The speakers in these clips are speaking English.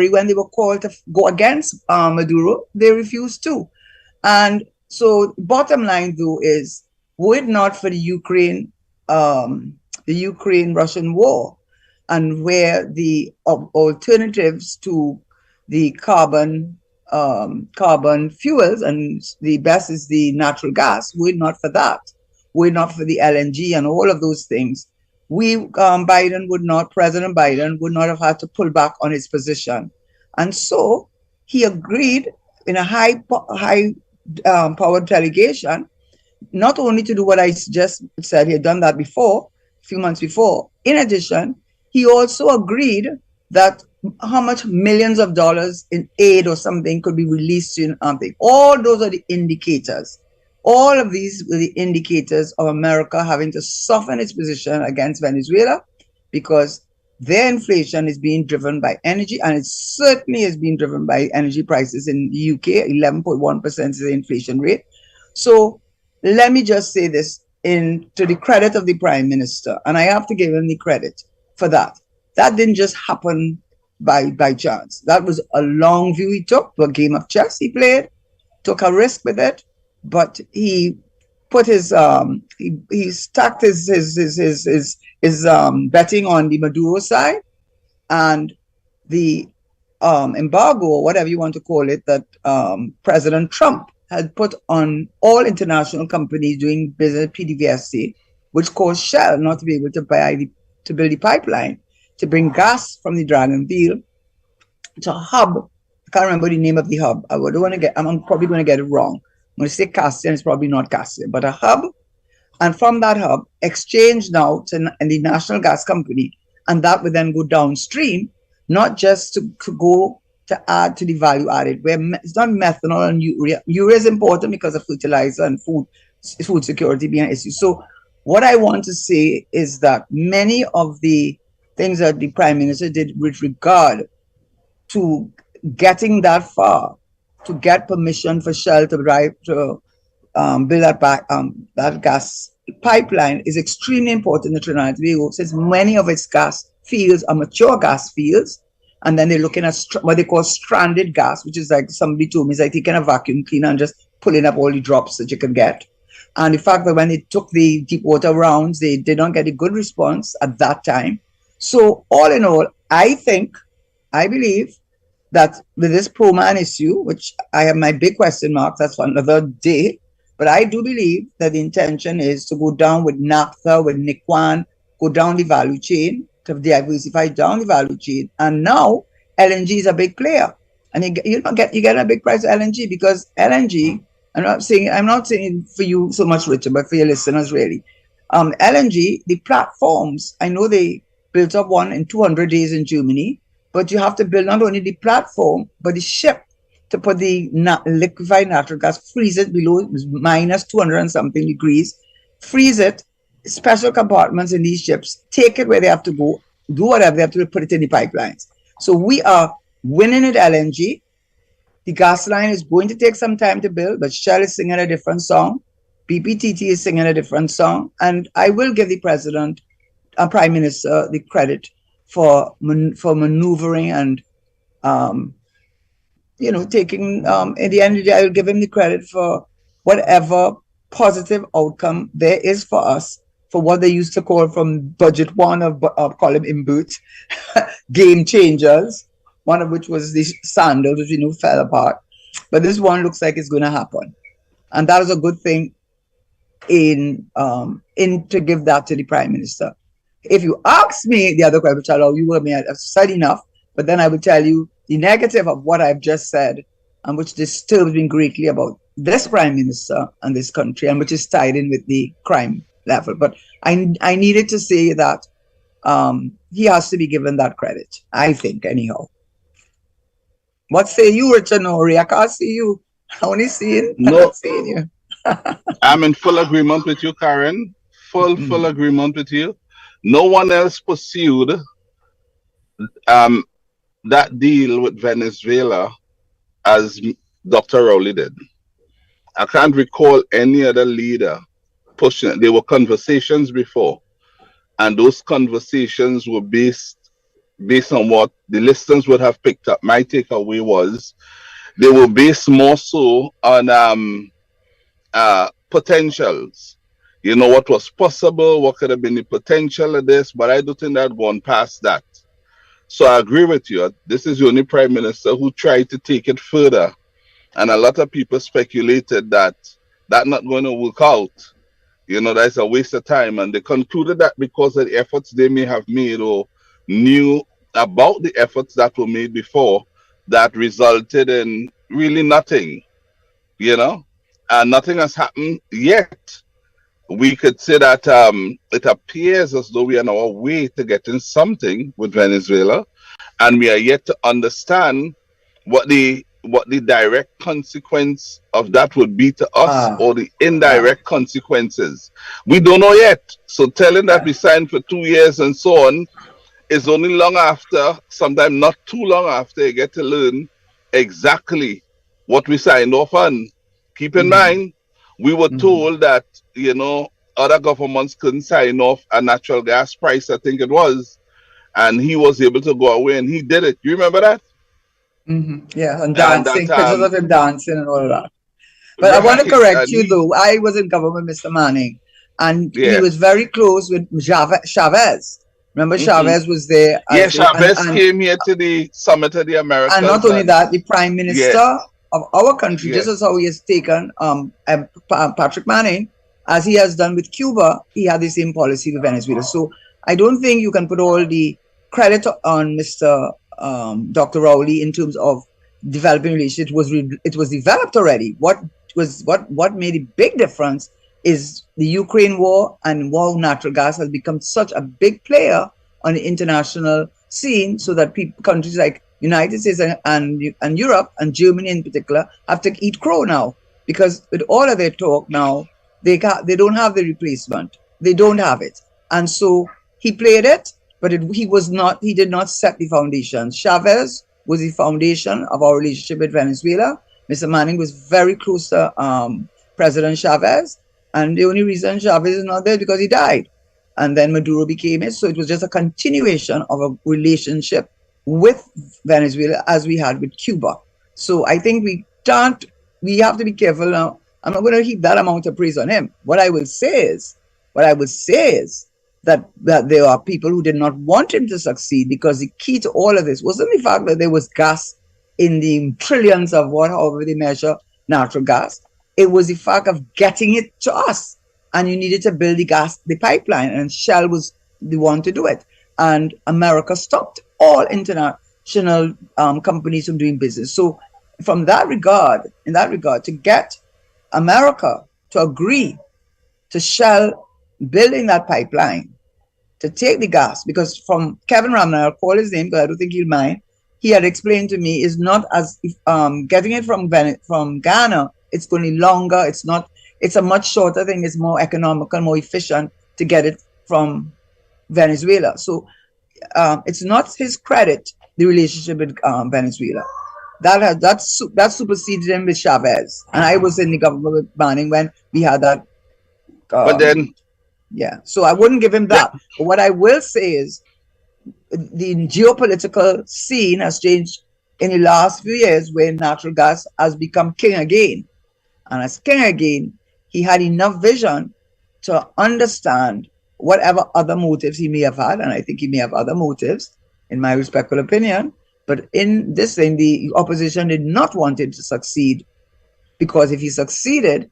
when they were called to go against Maduro, they refused to. And so, bottom line, though, is were it not for the Ukraine-Russian war, and where the alternatives to the carbon fuels, and the best is the natural gas, were it not for that, were it not for the LNG and all of those things, President Biden would not have had to pull back on his position. And so he agreed in a high powered delegation, not only to do what I just said, he had done that before, a few months before. In addition, he also agreed that how much millions of dollars in aid or something could be released in something. All those are the indicators. All of these were the indicators of America having to soften its position against Venezuela, because their inflation is being driven by energy, and it certainly is being driven by energy prices in the UK. 11.1% is the inflation rate. So let me just say this to the credit of the Prime Minister, and I have to give him the credit for that. That didn't just happen by chance. That was a long view he took, a game of chess he played, took a risk with it, but he put his he stacked his betting on the Maduro side, and the embargo, or whatever you want to call it, that President Trump had put on all international companies doing business PDVSA, which caused Shell not to be able to build the pipeline to bring gas from the Dragon Field to a hub. I can't remember the name of the hub. I'm probably going to get it wrong. I'm going to say Cassian, it's probably not Cassian, but a hub. And from that hub, exchange now to the National Gas Company, and that would then go downstream, not just to go to add to the value added, where it's not methanol and urea. Urea is important because of fertilizer and food security being an issue. So what I want to say is that many of the things that the Prime Minister did with regard to getting that far, to get permission for Shell to build that gas pipeline, is extremely important in Trinidad and Tobago, since many of its gas fields are mature gas fields, and then they're looking at what they call stranded gas, which is like, somebody told me, it's like taking a vacuum cleaner and just pulling up all the drops that you can get. And the fact that when they took the deep water rounds, they did not get a good response at that time. So all in all, I believe that with this pro-man issue, which I have my big question marks, that's for another day, but I do believe that the intention is to go down with NAFTA, with Nikwan, go down the value chain, to diversify down the value chain. And now LNG is a big player, and you get a big price of LNG, because LNG, I'm not saying for you so much, Richard, but for your listeners really, LNG, the platforms, I know they built up one in 200 days in Germany, but you have to build not only the platform, but the ship to put the liquefied natural gas, freeze it below minus 200 and something degrees, freeze it, special compartments in these ships, take it where they have to go, do whatever they have to do, put it in the pipelines. So we are winning at LNG. The gas line is going to take some time to build, but Shell is singing a different song. PPTT is singing a different song. And I will give the President and Prime Minister the credit for maneuvering and, taking, in the end of the day, I will give him the credit for whatever positive outcome there is for us, for what they used to call from budget one of call him Imbut, game changers, one of which was the sandals, which fell apart. But this one looks like it's going to happen. And that is a good thing in to give that to the Prime Minister. If you ask me the other question, which I've said enough, but then I will tell you the negative of what I've just said, and which disturbs me greatly about this Prime Minister and this country, and which is tied in with the crime level. But I needed to say that he has to be given that credit, I think, anyhow. What say you, Richard Noray? I can't see you. I only see it. I'm not seeing you. I'm in full agreement with you, Karen. Full agreement with you. No one else pursued that deal with Venezuela as Dr. Rowley did. I can't recall any other leader pushing it. There were conversations before, and those conversations were based based on what the listeners would have picked up, my takeaway was they were based more so on potentials. You know, what was possible, what could have been the potential of this, but I don't think that gone past that. So I agree with you. This is the only prime minister who tried to take it further. And a lot of people speculated that that's not going to work out. You know, that's a waste of time. And they concluded that because of the efforts they may have made or knew about the efforts that were made before, that resulted in really nothing, you know, and nothing has happened yet. We could say that it appears as though we are on our way to getting something with Venezuela, and we are yet to understand what the direct consequence of that would be to us, Ah, or the ah, indirect consequences. We don't know yet. So telling that yeah. we signed for 2 years and so on is only long after, sometimes not too long after, you get to learn exactly what we signed off on. Keep in Mm-hmm, mind, we were mm-hmm, told that, you know, other governments couldn't sign off a natural gas price, I think it was, and he was able to go away and he did it. You remember that? mm-hmm. Yeah, and And that dancing, pictures of him dancing and all of that. But I want to right, correct and you he, though. I was in government, Mr. Manning, and he yeah. was very close with Chavez. Remember, Hmm. Chavez was there Yeah, as the Chavez came here to the summit of the and not Americas, only and that, the prime yeah, minister of our country, just yeah. as how he has taken Patrick Manning, as he has done with Cuba, he had the same policy with Venezuela. So I don't think you can put all the credit on Mr. Dr. Rowley in terms of developing relations. It was developed already. What made a big difference is the Ukraine war, and wow, natural gas has become such a big player on the international scene, so that countries like United States and Europe and Germany in particular have to eat crow now, because with all of their talk now, they don't have the replacement. They don't have it, and so he played it, but he did not set the foundation. Chavez was the foundation of our relationship with Venezuela. Mr. Manning was very close to President Chavez, and the only reason Chavez is not there is because he died, and then Maduro became it. So it was just a continuation of a relationship with Venezuela as we had with Cuba. So I think we have to be careful now. I'm not going to heap that amount of praise on him. What I would say is that there are people who did not want him to succeed, because the key to all of this wasn't the fact that there was gas in the trillions of however they measure natural gas. It was the fact of getting it to us, and you needed to build the pipeline, and Shell was the one to do it. And America stopped all international companies from doing business. So, in that regard, to get America to agree to Shell building that pipeline to take the gas, because from Kevin Ramner, I'll call his name because I don't think he'll mind. He had explained to me is not as if getting it from Ghana. It's going to be longer. It's not. It's a much shorter thing. It's more economical, more efficient to get it from Venezuela. So it's not his credit, the relationship with Venezuela. That superseded him with Chavez, and I was in the government with Manning when we had that. But Um, then, yeah, so I wouldn't give him yeah, that. But what I will say is the geopolitical scene has changed in the last few years, where natural gas has become king again. And as king again, he had enough vision to understand whatever other motives he may have had, and I think he may have other motives, in my respectful opinion. But in this thing, the opposition did not want him to succeed, because if he succeeded,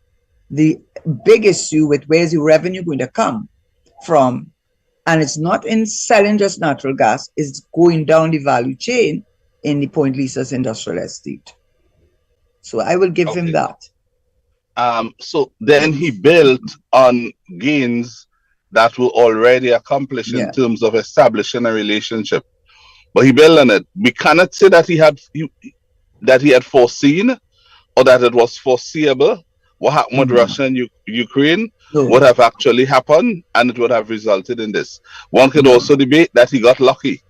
the big issue with where's the revenue going to come from, and it's not in selling just natural gas, it's going down the value chain in the Point Lisa's industrial estate. So I will give him okay. that. So then he built on gains that were already accomplished in Yeah. terms of establishing a relationship. But he built on it. We cannot say that he had foreseen, or that it was foreseeable what happened with Mm-hmm. Russia and Ukraine would No, have actually happened, and it would have resulted in this. One could no. also debate that he got lucky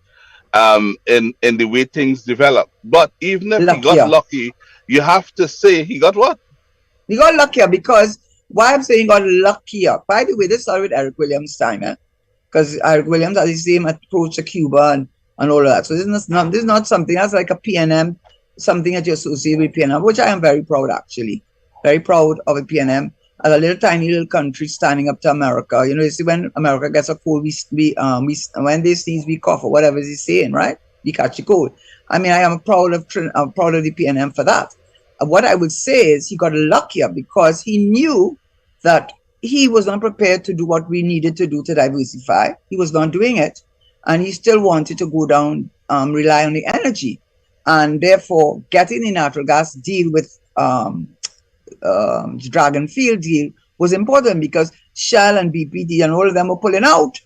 in the way things developed. But even if he got Luckier. lucky, you have to say he got what? He got luckier because why I'm saying got luckier. By the way, this started with Eric Williams' time, eh? Because Eric Williams had the same approach to Cuba, and and all of that. So this is not something that's like a PNM, something that you associate with PNM, which I am very proud actually. Very proud of a PNM as a little tiny little country standing up to America. You know, you see when America gets a cold, when they sneeze, we cough or whatever he's saying, right? We catch a cold. I mean, I'm proud of the PNM for that. What I would say is he got luckier because he knew that he was not prepared to do what we needed to do to diversify. He was not doing it, and he still wanted to go down, rely on the energy, and therefore getting the natural gas deal with Dragon Field deal was important because Shell and BPD and all of them were pulling out,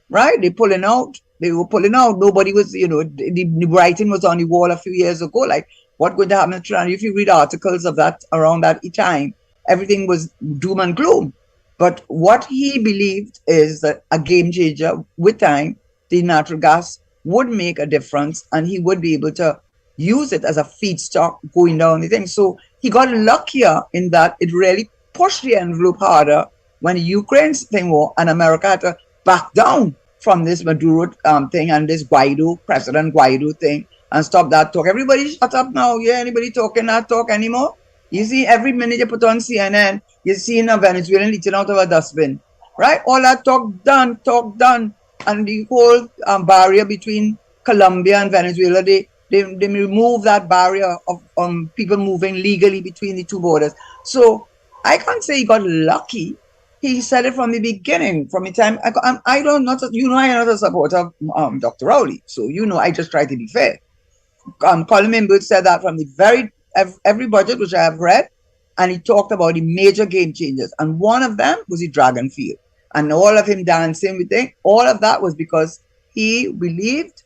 right? They pulling out. They were pulling out. Nobody was, the writing was on the wall a few years ago. Like, what going to happen in Trinidad? If you read articles of that around that time, everything was doom and gloom. But what he believed is that a game changer with time, the natural gas would make a difference and he would be able to use it as a feedstock going down the thing. So he got luckier in that it really pushed the envelope harder when the Ukraine thing war and America had to back down from this Maduro thing and this President Guaido thing and stop that talk. Everybody shut up now. Yeah, anybody talking not talk anymore? You see, every minute you put on CNN, you're seeing a Venezuelan eating out of a dustbin, right? All that talk done. And the whole barrier between Colombia and Venezuela, they remove that barrier of people moving legally between the two borders. So I can't say he got lucky. He said it from the beginning, from the time I don't not I'm not a supporter of Dr. Rowley, so I just try to be fair. Colin Mimble said that from the every budget which I have read, and he talked about the major game changers, and one of them was the Dragon Field, and all of him dancing with it. All of that was because he believed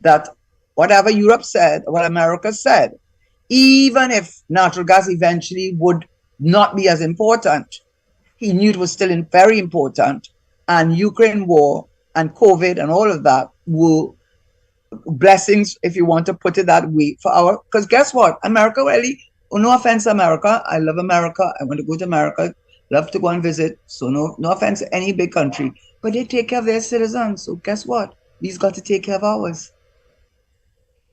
that whatever Europe said, what America said, even if natural gas eventually would not be as important, he knew it was still very important. And Ukraine war and COVID and all of that were blessings, if you want to put it that way, because guess what? America really, no offense, America. I love America. I want to go to America. Love to go and visit. So no offense to any big country. But they take care of their citizens. So guess what? We've got to take care of ours.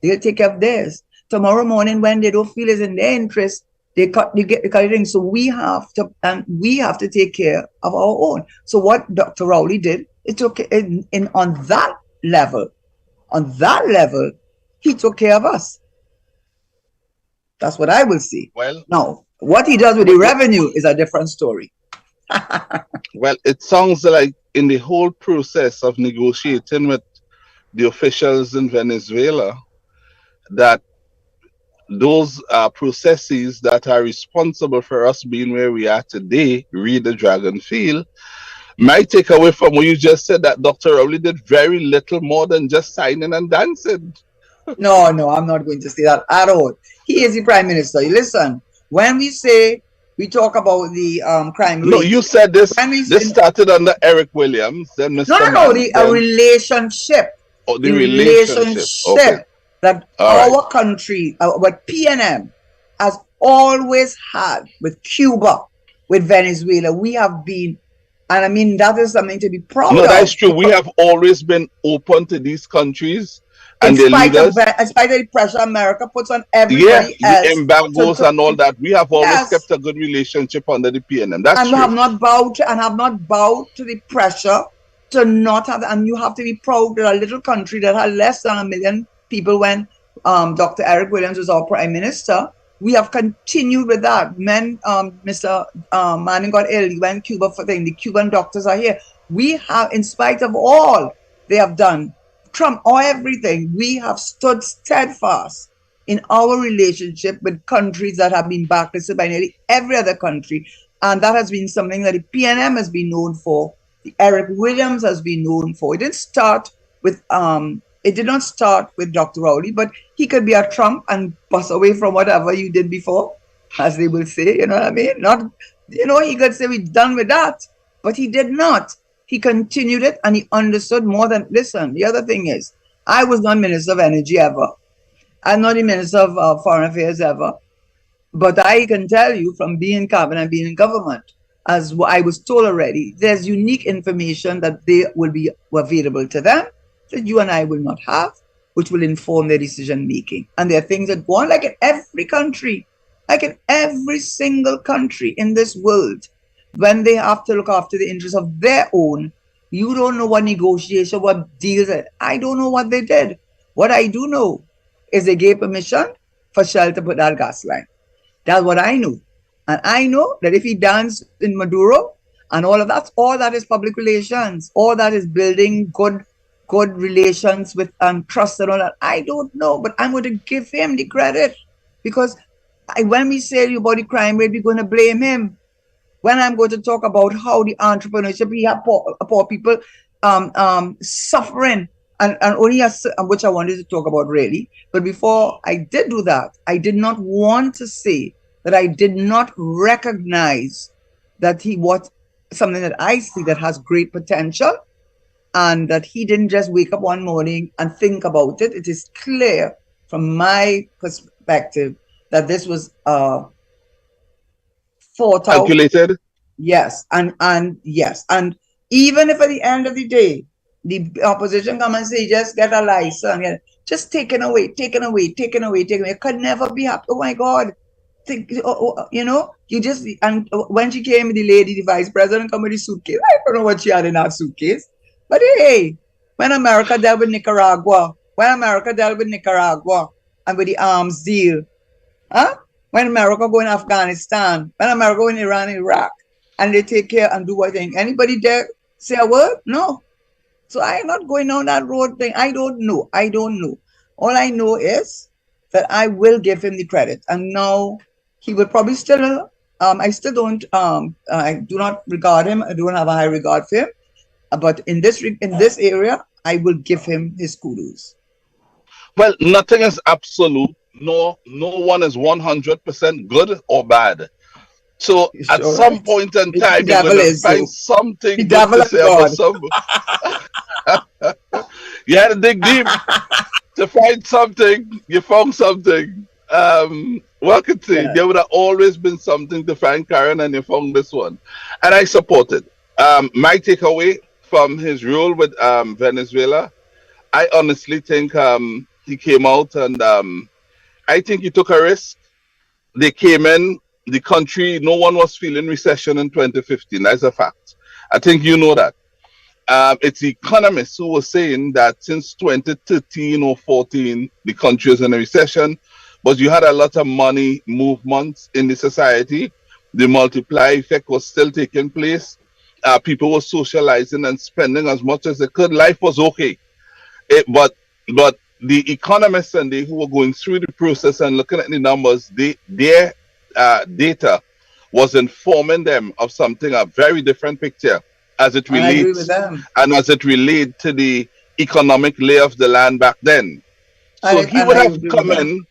They'll take care of theirs. Tomorrow morning, when they don't feel it's in their interest, they cut it in. So we have to take care of our own. So what Dr. Rowley did, it took in on that level. On that level, he took care of us. That's what I will see. Well, now, what he does with the revenue is a different story. Well, it sounds like in the whole process of negotiating with the officials in Venezuela, that those processes that are responsible for us being where we are today, read the Dragon Field, might take away from what you just said, that Dr. Rowley did very little more than just signing and dancing. No, I'm not going to say that at all. He is the prime minister. Listen, when we talk about the crime rate. No, you said this started under Eric Williams, then Mr. No, a relationship. Oh, the relationship. Okay. That our country, what PNM has always had with Cuba, with Venezuela, we have been, and I mean, that is something to be proud of. No, that's true. We have always been open to these countries. And in spite of the pressure America puts on everybody else. The embargoes and all that, we have always kept a good relationship under the PNM. That's true. Have not bowed to the pressure to not have, and you have to be proud that a little country that had less than 1 million people when Dr. Eric Williams was our prime minister, we have continued with that. Mr. Manning got ill, he went to Cuba for things. The Cuban doctors are here. We have, in spite of all they have done, Trump or everything, we have stood steadfast in our relationship with countries that have been backlisted by nearly every other country. And that has been something that the PNM has been known for. The Eric Williams has been known for. It did not start with Dr. Rowley, but he could be a Trump and bust away from whatever you did before, as they will say, you know what I mean? He could say we're done with that, but he did not. He continued it and he understood more than, listen, the other thing is, I was not Minister of Energy ever. I'm not the Minister of Foreign Affairs ever. But I can tell you from being in cabinet and being in government, as I was told already, there's unique information that they will be available to them that you and I will not have, which will inform their decision making. And there are things that go on like in every country, like in every single country in this world, when they have to look after the interests of their own. You don't know what negotiation, what deals. I don't know what they did. What I do know is they gave permission for Shell to put that gas line. That's what I know. And I know that if he danced in Maduro and all that is public relations, all that is building good relations with trust and all that. I don't know, but I'm going to give him the credit because when we say about the crime rate, we're going to blame him. When I'm going to talk about how the entrepreneurship, we have poor people suffering, and only which I wanted to talk about really. But before I did do that, I did not want to say that I did not recognize that something that I see that has great potential, and that he didn't just wake up one morning and think about it. It is clear from my perspective that this was thought out. Calculated? Yes, and yes, and even if at the end of the day the opposition come and say just get a license, just taken away. It could never be happened. Oh my God. You just, and when she came, the lady, the vice president, come with the suitcase. I don't know what she had in that suitcase. But hey, when America dealt with Nicaragua, and with the arms deal, when America go in Afghanistan, when America go in Iran, Iraq, and they take care and do what thing, anybody there say a word? No. So I am not going down that road thing. I don't know. All I know is that I will give him the credit. And now he will probably still, I still don't, I do not regard him. I don't have a high regard for him. But in this area, I will give him his kudos. Well, nothing is absolute. No one is 100% good or bad. So at some point in time, you're going to find something good to say about somebody. You had to dig deep to find something. You found something. Well, could say there would have always been something to find, Karen, and you found this one, and I support it. My takeaway from his role with Venezuela, I honestly think he came out and I think he took a risk. They came in the country. No one was feeling recession in 2015. That's a fact. I think you know that. It's economists who were saying that since 2013 or 14, the country was in a recession, but you had a lot of money movements in the society. The multiply effect was still taking place. People were socializing and spending as much as they could. Life was okay. But the economists and they who were going through the process and looking at the numbers, their data was informing them of something, a very different picture as it relates and as it related to the economic lay of the land back then. So he would have come in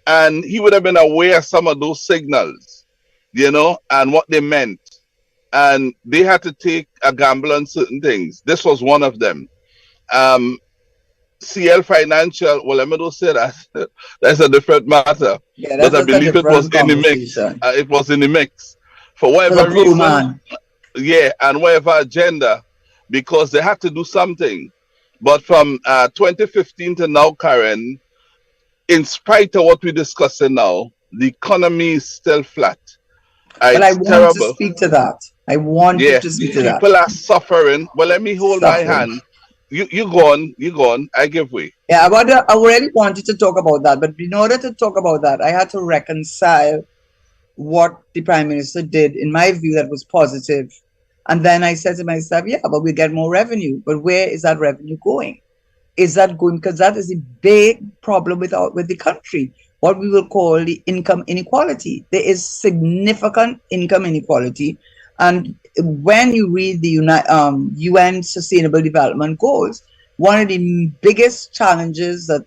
and he would have been aware of some of those signals, and what they meant. And they had to take a gamble on certain things. This was one of them. CL Financial, well, let me not say that. That's a different matter. Yeah, but I believe it was in the mix. It was in the mix. For whatever reason. Yeah, and whatever agenda, because they had to do something. But from 2015 to now, Karen, in spite of what we're discussing now, the economy is still flat. But I want to speak to that. I want you to speak to that. People are suffering. Well, let me hold my hand. You go on. I give way. Yeah, I already wanted to talk about that, but in order to talk about that, I had to reconcile what the Prime Minister did, in my view, that was positive. And then I said to myself, yeah, but we get more revenue. But where is that revenue going? Is that going? Because that is a big problem with the country. What we will call the income inequality. There is significant income inequality. And when you read the UN Sustainable Development Goals, one of the biggest challenges that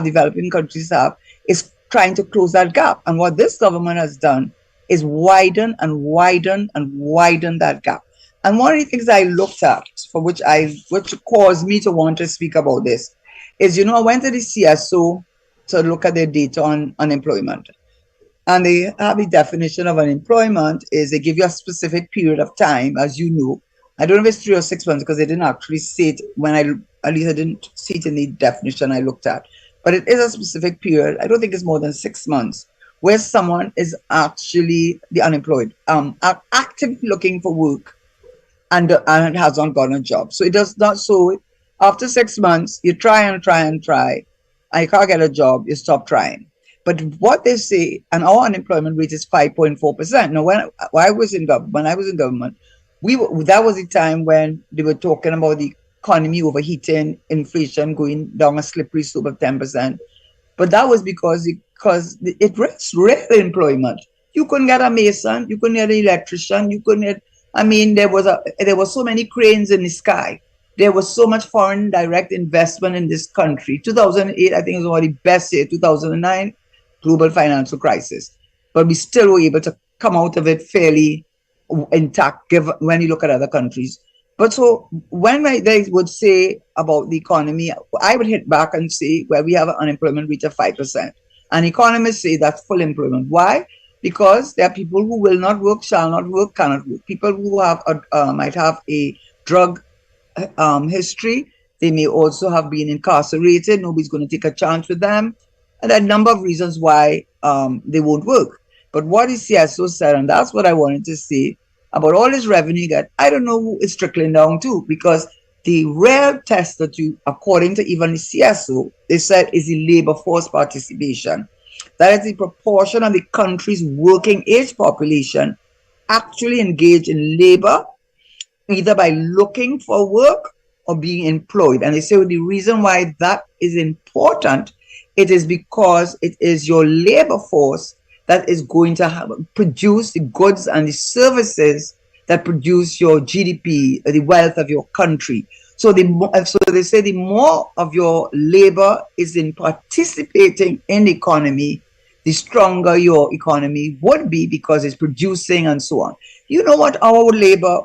developing countries have, is trying to close that gap. And what this government has done is widen that gap. And one of the things I looked at, which caused me to want to speak about this, is, I went to the CSO to look at their data on unemployment. And they have the definition of unemployment is they give you a specific period of time, as you know. I don't know if it's 3 or 6 months because they didn't actually say it when I at least I didn't see it in the definition I looked at, but it is a specific period. I don't think it's more than 6 months where someone is actually the unemployed, actively looking for work and hasn't gotten a job. So it does not. So after 6 months, you try and try and try, and you can't get a job. You stop trying. But what they say, and our unemployment rate is 5.4%. Now, when I was in government, that was the time when they were talking about the economy overheating, inflation going down a slippery slope of 10%. But that was because it was real employment. You couldn't get a mason, you couldn't get an electrician, you couldn't get. I mean, there were so many cranes in the sky. There was so much foreign direct investment in this country. 2008, I think, was one of the best years. 2009, global financial crisis, but we still were able to come out of it fairly intact. When you look at other countries. But so when they would say about the economy, I would hit back and say, well, we have an unemployment rate of 5%. And economists say that's full employment. Why? Because there are people who will not work, shall not work, cannot work. People who might have a drug history. They may also have been incarcerated. Nobody's going to take a chance with them. And there are a number of reasons why they won't work. But what is CSO said, and that's what I wanted to say, about all this revenue that I don't know who it's trickling down to, because the real test that you, according to even the CSO, they said is the labor force participation. That is the proportion of the country's working age population actually engaged in labor, either by looking for work or being employed. And they say, well, the reason why that is important, it is because it is your labor force that is going to produce the goods and the services that produce your GDP, the wealth of your country. So they say the more of your labor is in participating in the economy, the stronger your economy would be because it's producing and so on. You know what our labor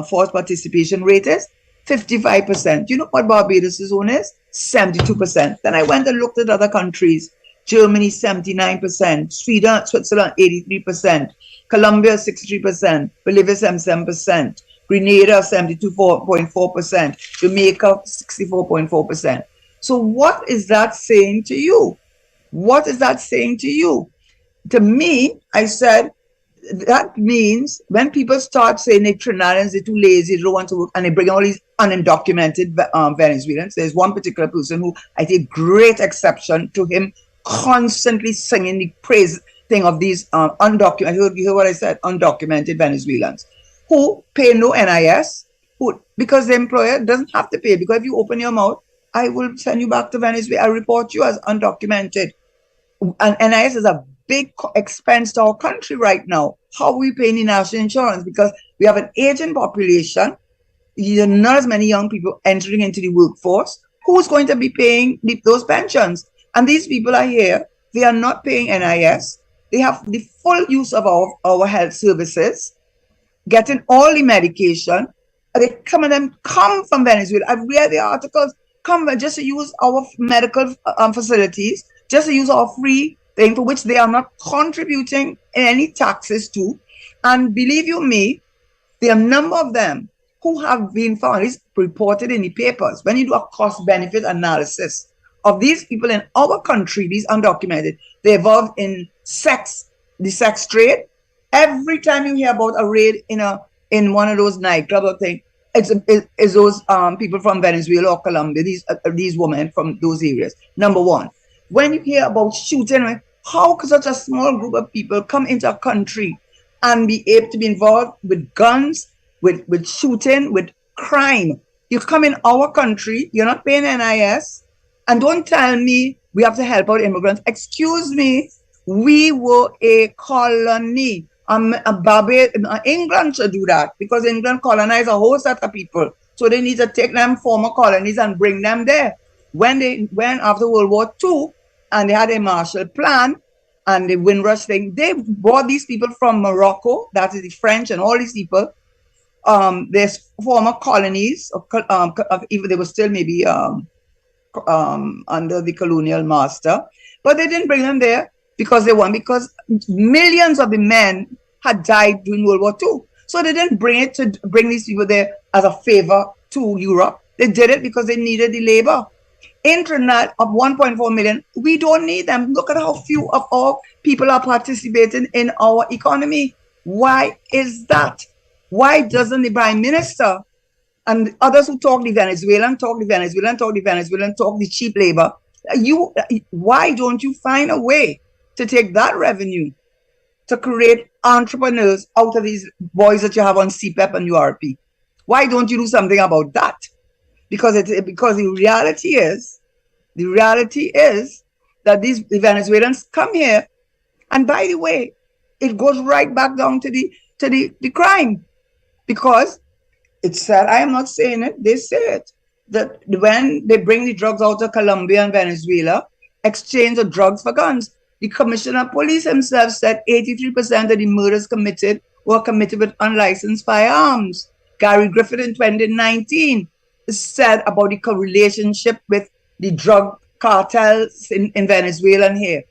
force participation rate is? 55%. You know what Barbados' own is? 72%. Then I went and looked at other countries. Germany, 79%. Switzerland, 83%. Colombia, 63%. Bolivia, 77%. Grenada, 72.4%. Jamaica, 64.4%. So what is that saying to you? What is that saying to you? To me, I said, that means when people start saying they Trinidadians, they're too lazy, they don't want to work, and they bring all these undocumented Venezuelans. There's one particular person who I take great exception to him constantly singing the praise thing of these undocumented, you hear what I said, undocumented Venezuelans who pay no NIS, because the employer doesn't have to pay, because if you open your mouth, I will send you back to Venezuela. I report you as undocumented. And NIS is a big expense to our country right now. How are we paying the national insurance? Because we have an aging population. There are not as many young people entering into the workforce. Who's going to be paying those pensions? And these people are here. They are not paying NIS. They have the full use of our health services, getting all the medication. They come from Venezuela. I've read the articles, come just to use our medical facilities, just to use our free thing for which they are not contributing any taxes to. And believe you me, there are a number of them who have been found, it's reported in the papers, when you do a cost-benefit analysis of these people in our country, these undocumented, they're involved in the sex trade. Every time you hear about a raid in one of those nightclubs or thing, it's those people from Venezuela or Colombia, these women from those areas. Number one. When you hear about shooting, how could such a small group of people come into a country and be able to be involved with guns, with shooting, with crime? You come in our country, you're not paying NIS, and don't tell me we have to help out immigrants. Excuse me, we were a colony. England should do that, because England colonized a whole set of people. So they need to take them former colonies and bring them there. When after World War II, and they had a Marshall Plan and the Windrush thing, they brought these people from Morocco, that is the French, and all these people. There's former colonies, even they were still maybe under the colonial master, but they didn't bring them there because millions of the men had died during World War II. So they didn't bring these people there as a favor to Europe. They did it because they needed the labor. In Trinidad of 1.4 million, we don't need them. Look at how few of our people are participating in our economy. Why is that? Why doesn't the Prime Minister and others who talk the Venezuelan, talk the Venezuelan, talk the Venezuelan, talk the cheap labor, why don't you find a way to take that revenue to create entrepreneurs out of these boys that you have on CPEP and URP? Why don't you do something about that? Because the reality is that these the Venezuelans come here, and by the way, it goes right back down to the crime, because it's said, I am not saying it, they say it, that when they bring the drugs out of Colombia and Venezuela, exchange of drugs for guns. The commissioner of police himself said 83% of the murders committed were committed with unlicensed firearms. Gary Griffith in 2019 said about the relationship with the drug cartels in Venezuela and here.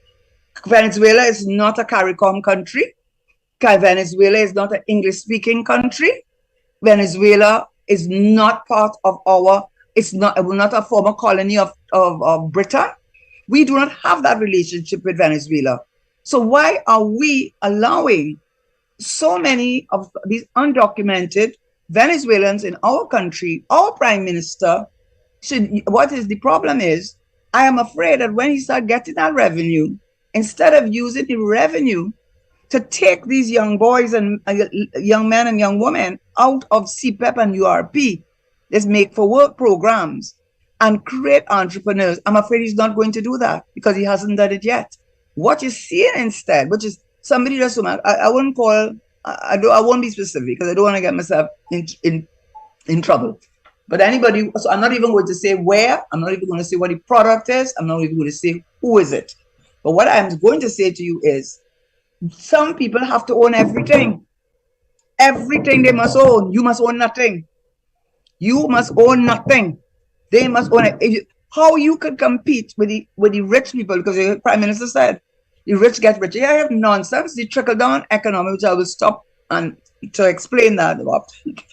Venezuela is not a CARICOM country. Venezuela is not an English-speaking country. Venezuela is not part of it's not a former colony of Britain. We do not have that relationship with Venezuela. So why are we allowing so many of these undocumented Venezuelans in our country? Our prime minister what is the problem is, I am afraid that when he start getting that revenue, instead of using the revenue to take these young boys and young men and young women out of CPEP and URP, let's make for work programs and create entrepreneurs. I'm afraid he's not going to do that because he hasn't done it yet. What you see instead, which is somebody just, I wouldn't call, I won't be specific because I don't want to get myself in trouble. But anybody, so I'm not even going to say where, I'm not even going to say what the product is, I'm not even going to say who is it. But what I'm going to say to you is, some people have to own everything. Everything they must own. You must own nothing. You must own nothing. They must own it. How you could compete with the rich people, because the Prime Minister said, the rich get richer. Yeah, I have nonsense. The trickle-down economy, which I will stop and to explain that,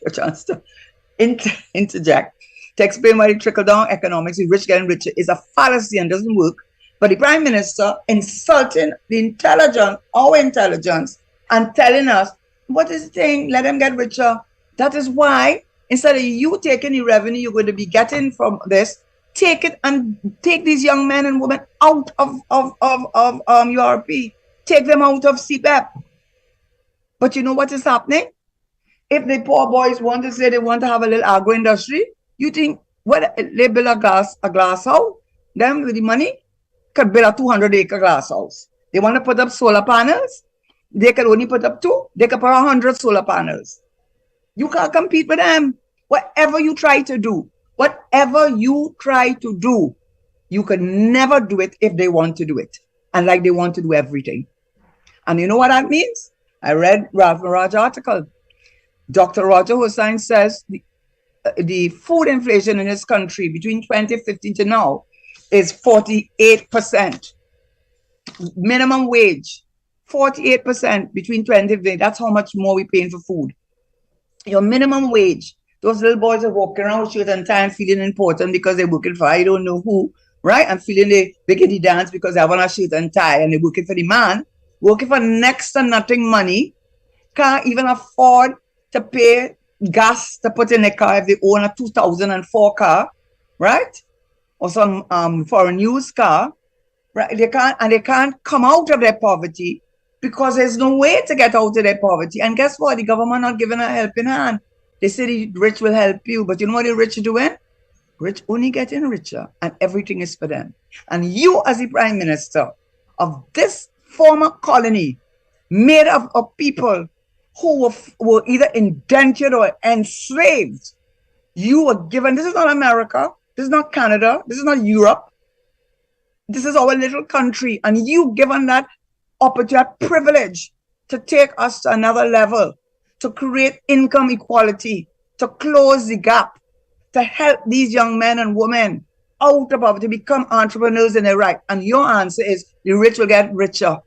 a chance to interject, to explain why the trickle-down economics, the rich getting richer, is a fallacy and doesn't work. But the Prime Minister insulting the intelligence, our intelligence, and telling us, what is the thing? Let them get richer. That is why, instead of you taking the revenue you're going to be getting from this, take it and take these young men and women out of URP. Take them out of CPEP. But you know what is happening? If the poor boys want to say they want to have a little agro industry, you think, what, they build a glass house, them with the money could build a 200-acre glass house. They want to put up solar panels, they can only put up 2, they can put 100 solar panels. You can't compete with them. Whatever you try to do, you can never do it if they want to do it. And like they want to do everything. And you know what that means? I read Ralph Maraj's article. Dr. Roger Hossain says the food inflation in this country between 2015 to now is 48%. Minimum wage, 48% between 2015. That's how much more we're paying for food. Your minimum wage, those little boys are walking around with shirt and tie and feeling important because they're working for I don't know who, right? And feeling they biggity dance because they have on a shirt and tie and they're working for the man, working for next to nothing money, can't even afford to pay gas to put in a car if they own a 2004 car, right? Or some for a used car, right? They can't come out of their poverty because there's no way to get out of their poverty. And guess what? The government not giving a helping hand. They say the rich will help you, but you know what the rich are doing? Rich only getting richer, and everything is for them. And you, as the Prime Minister of this former colony, made up of people who were either indentured or enslaved, you were given, this is not America, this is not Canada, this is not Europe, this is our little country, and you given that opportunity, privilege to take us to another level, to create income equality, to close the gap, to help these young men and women out of poverty, become entrepreneurs in their right. And your answer is the rich will get richer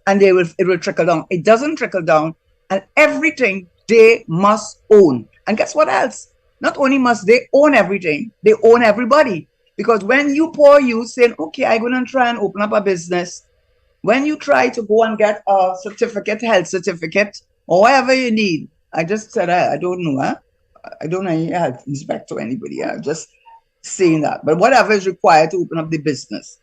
and it will trickle down. It doesn't trickle down, and everything they must own. And guess what else? not only must they own everything, they own everybody. Because when you poor you saying, okay, I'm going to try and open up a business, when you try to go and get a certificate, health certificate, or whatever you need, I just said, I don't know, huh? I don't know any health inspector or anybody. I'm just saying that. But whatever is required to open up the business,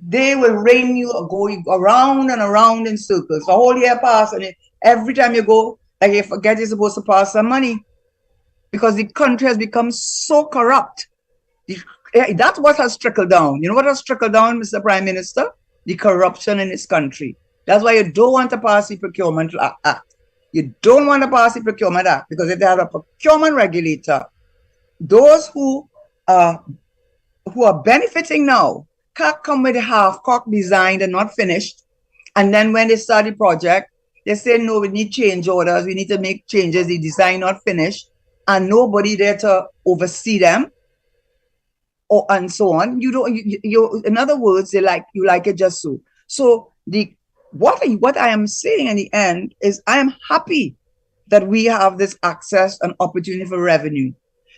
they will ring you going around and around in circles. The whole year pass, and every time you go, like you forget you're supposed to pass some money because the country has become so corrupt. That's what has trickled down. You know what has trickled down, Mr. Prime Minister? The corruption in this country. That's why you don't want to pass the Procurement Act. You don't want to pass the Procurement Act because if they have a procurement regulator, those who are benefiting now can't come with a half-cocked design and not finished. And then when they start the project, they say, no, we need change orders. We need to make changes. The design not finished. And nobody there to oversee them. Or, and so on. You don't. You in other words, they like you like it just so. So what I am saying in the end is I am happy that we have this access and opportunity for revenue.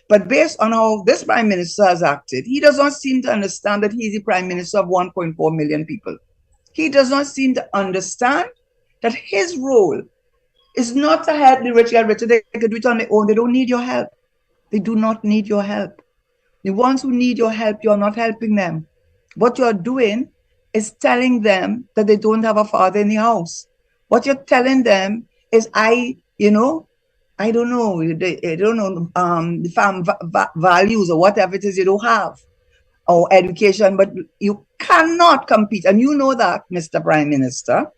But based on how this prime minister has acted, he does not seem to understand that he's the prime minister of 1.4 million people. He does not seem to understand that his role is not to help the rich get richer. They can do it on their own. They don't need your help. They do not need your help. The ones who need your help, you're not helping them. What you're doing is telling them that they don't have a father in the house. What you're telling them is, I don't know, the values or whatever it is you don't have, or education, but you cannot compete. And you know that, Mr. Prime Minister,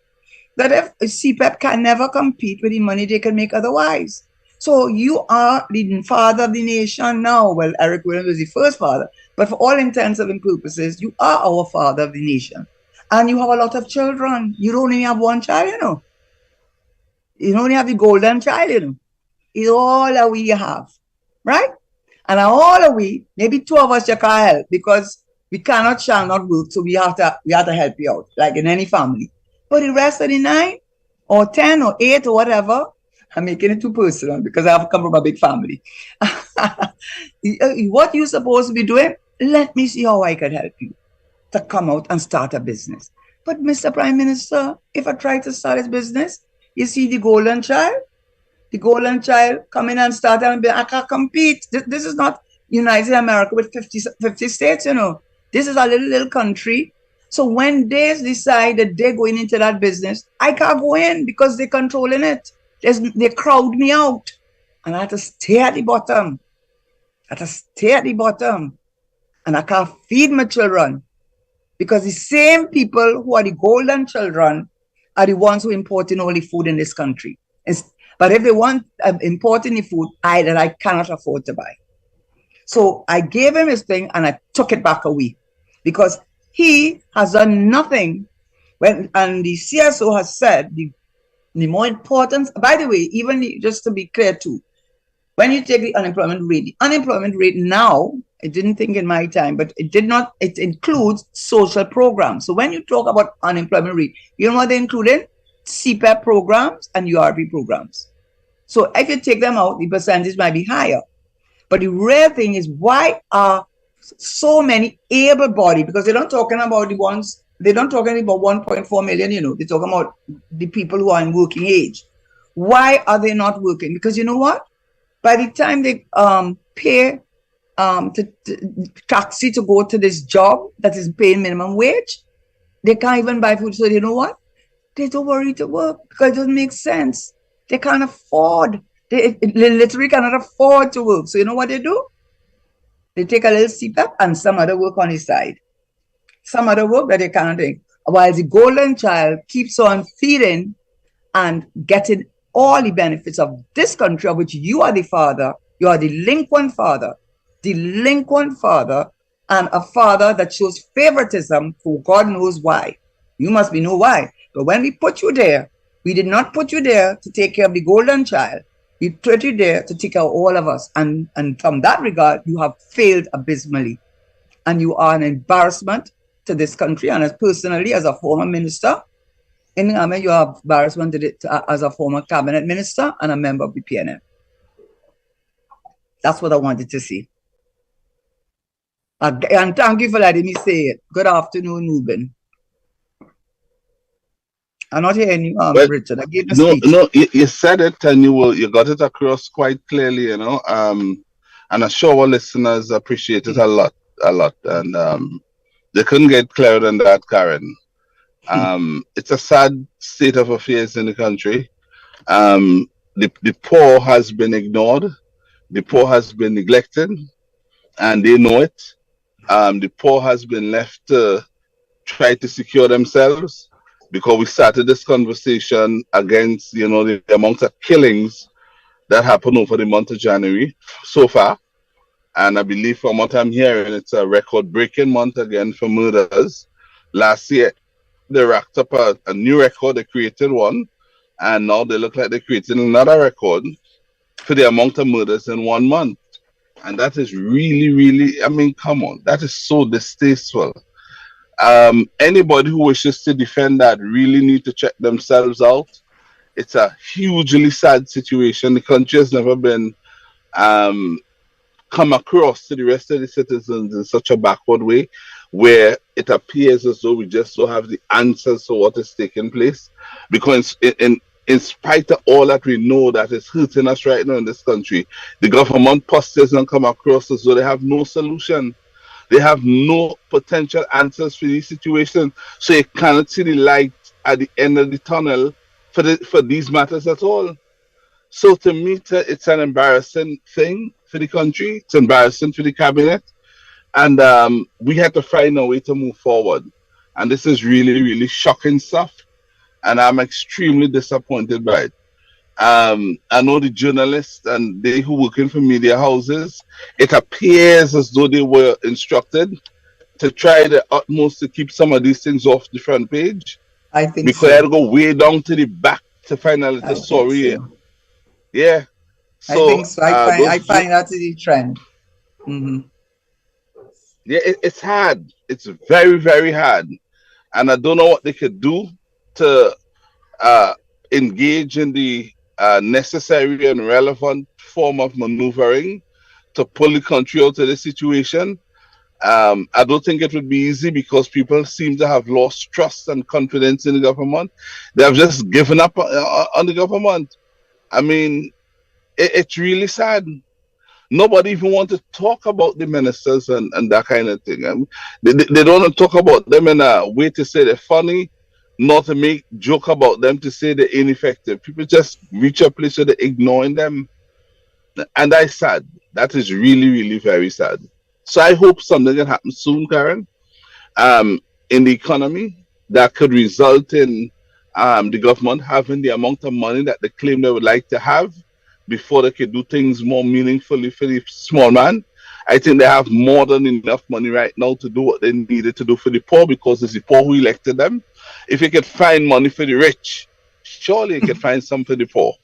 that if CPEP can never compete with the money they can make otherwise. So you are the father of the nation now. Well, Eric Williams was the first father, but for all intents and purposes, you are our father of the nation. And you have a lot of children. You don't only have one child, you know. You don't only have the golden child, you know. It's all that we have, right? And all that we, maybe two of us you can't help because we shall not work, so we have to help you out, like in any family. But the rest of the 9 or 10 or 8 or whatever, I'm making it too personal because I have come from a big family. What you're supposed to be doing, let me see how I can help you to come out and start a business. But Mr. Prime Minister, if I try to start a business, you see the golden child come in and start and be, I can't compete. This is not United America with 50 states, you know. This is a little country. So when they decide that they're going into that business, I can't go in because they're controlling it. They crowd me out. And I have to stay at the bottom. And I can't feed my children. Because the same people who are the golden children are the ones who importing all the food in this country. But if they want importing the food, that I cannot afford to buy. So I gave him his thing and I took it back away. Because he has done nothing. And the CSO has said the more important, by the way, even just to be clear too, when you take the unemployment rate now, I didn't think in my time, but it includes social programs. So when you talk about unemployment rate, you know what they included? CPEP programs and URP programs. So if you take them out, the percentage might be higher. But the real thing is, why are so many able-bodied, because they're not talking about the ones, they're not talking about 1.4 million, you know, they're talking about the people who are in working age. Why are they not working? Because you know what? By the time they pay taxi to go to this job that is paying minimum wage, they can't even buy food. So you know what? They don't worry to work because it doesn't make sense. They can't afford. They literally cannot afford to work. So you know what they do? They take a little CPAP and some other work on the side. Some other work that they cannot take. While the golden child keeps on feeding and getting all the benefits of this country, of which you are the father. You are the delinquent father, and a father that shows favoritism for God knows why. You must know why. But when we put you there, we did not put you there to take care of the golden child. We put you there to take care of all of us. And from that regard, you have failed abysmally. And you are an embarrassment to this country. And personally, as a former minister, in Ghana, you are embarrassment as a former cabinet minister and a member of the PNM. That's what I wanted to see. And thank you for letting me say it. Good afternoon, Ruben. I'm not hearing you, Well, Richard. I gave the no, speech. no, you said it and you got it across quite clearly, and I'm sure our listeners appreciate it a lot, and they couldn't get clearer than that, Karen. It's a sad state of affairs in the country. The poor has been ignored, the poor has been neglected, and they know it. The poor has been left to try to secure themselves because we started this conversation against, the amount of killings that happened over the month of January so far. And I believe from what I'm hearing, it's a record-breaking month again for murders. Last year, they racked up a new record, they created one, and now they look like they created another record for the amount of murders in 1 month. And that is really, really, I mean, come on, that is so distasteful. Anybody who wishes to defend that really need to check themselves out. It's a hugely sad situation. The country has never been um, come across to the rest of the citizens in such a backward way, where it appears as though we just don't have the answers to what is taking place. Because in spite of all that we know that is hurting us right now in this country, the government postures don't come across as though they have no solution. They have no potential answers for these situations. So you cannot see the light at the end of the tunnel for these matters at all. So to me, it's an embarrassing thing for the country. It's embarrassing for the cabinet. And we had to find a way to move forward. And this is really, really shocking stuff. And I'm extremely disappointed by it. I know the journalists and they who working for media houses, it appears as though they were instructed to try the utmost to keep some of these things off the front page. I think Because I so. had to go way down to the back to find a little I think story. so. Yeah. I So think so. I find that is the trend. Mm-hmm. yeah, it's hard. It's very, very hard. And I don't know what they could do to uh, engage in the necessary and relevant form of maneuvering to pull the country out of the situation. I don't think it would be easy because people seem to have lost trust and confidence in the government. They have just given up on the government. I mean, it's really sad. Nobody even want to talk about the ministers and that kind of thing. They don't want to talk about them in a way to say they're funny, not to make joke about them to say they're ineffective. People just reach a place where they're ignoring them. And that's sad. That is really, really very sad. So I hope something can happen soon, Karen, in the economy that could result in the government having the amount of money that they claim they would like to have before they could do things more meaningfully for the small man. I think they have more than enough money right now to do what they needed to do for the poor because it's the poor who elected them. If you could find money for the rich, surely you could find some for the poor.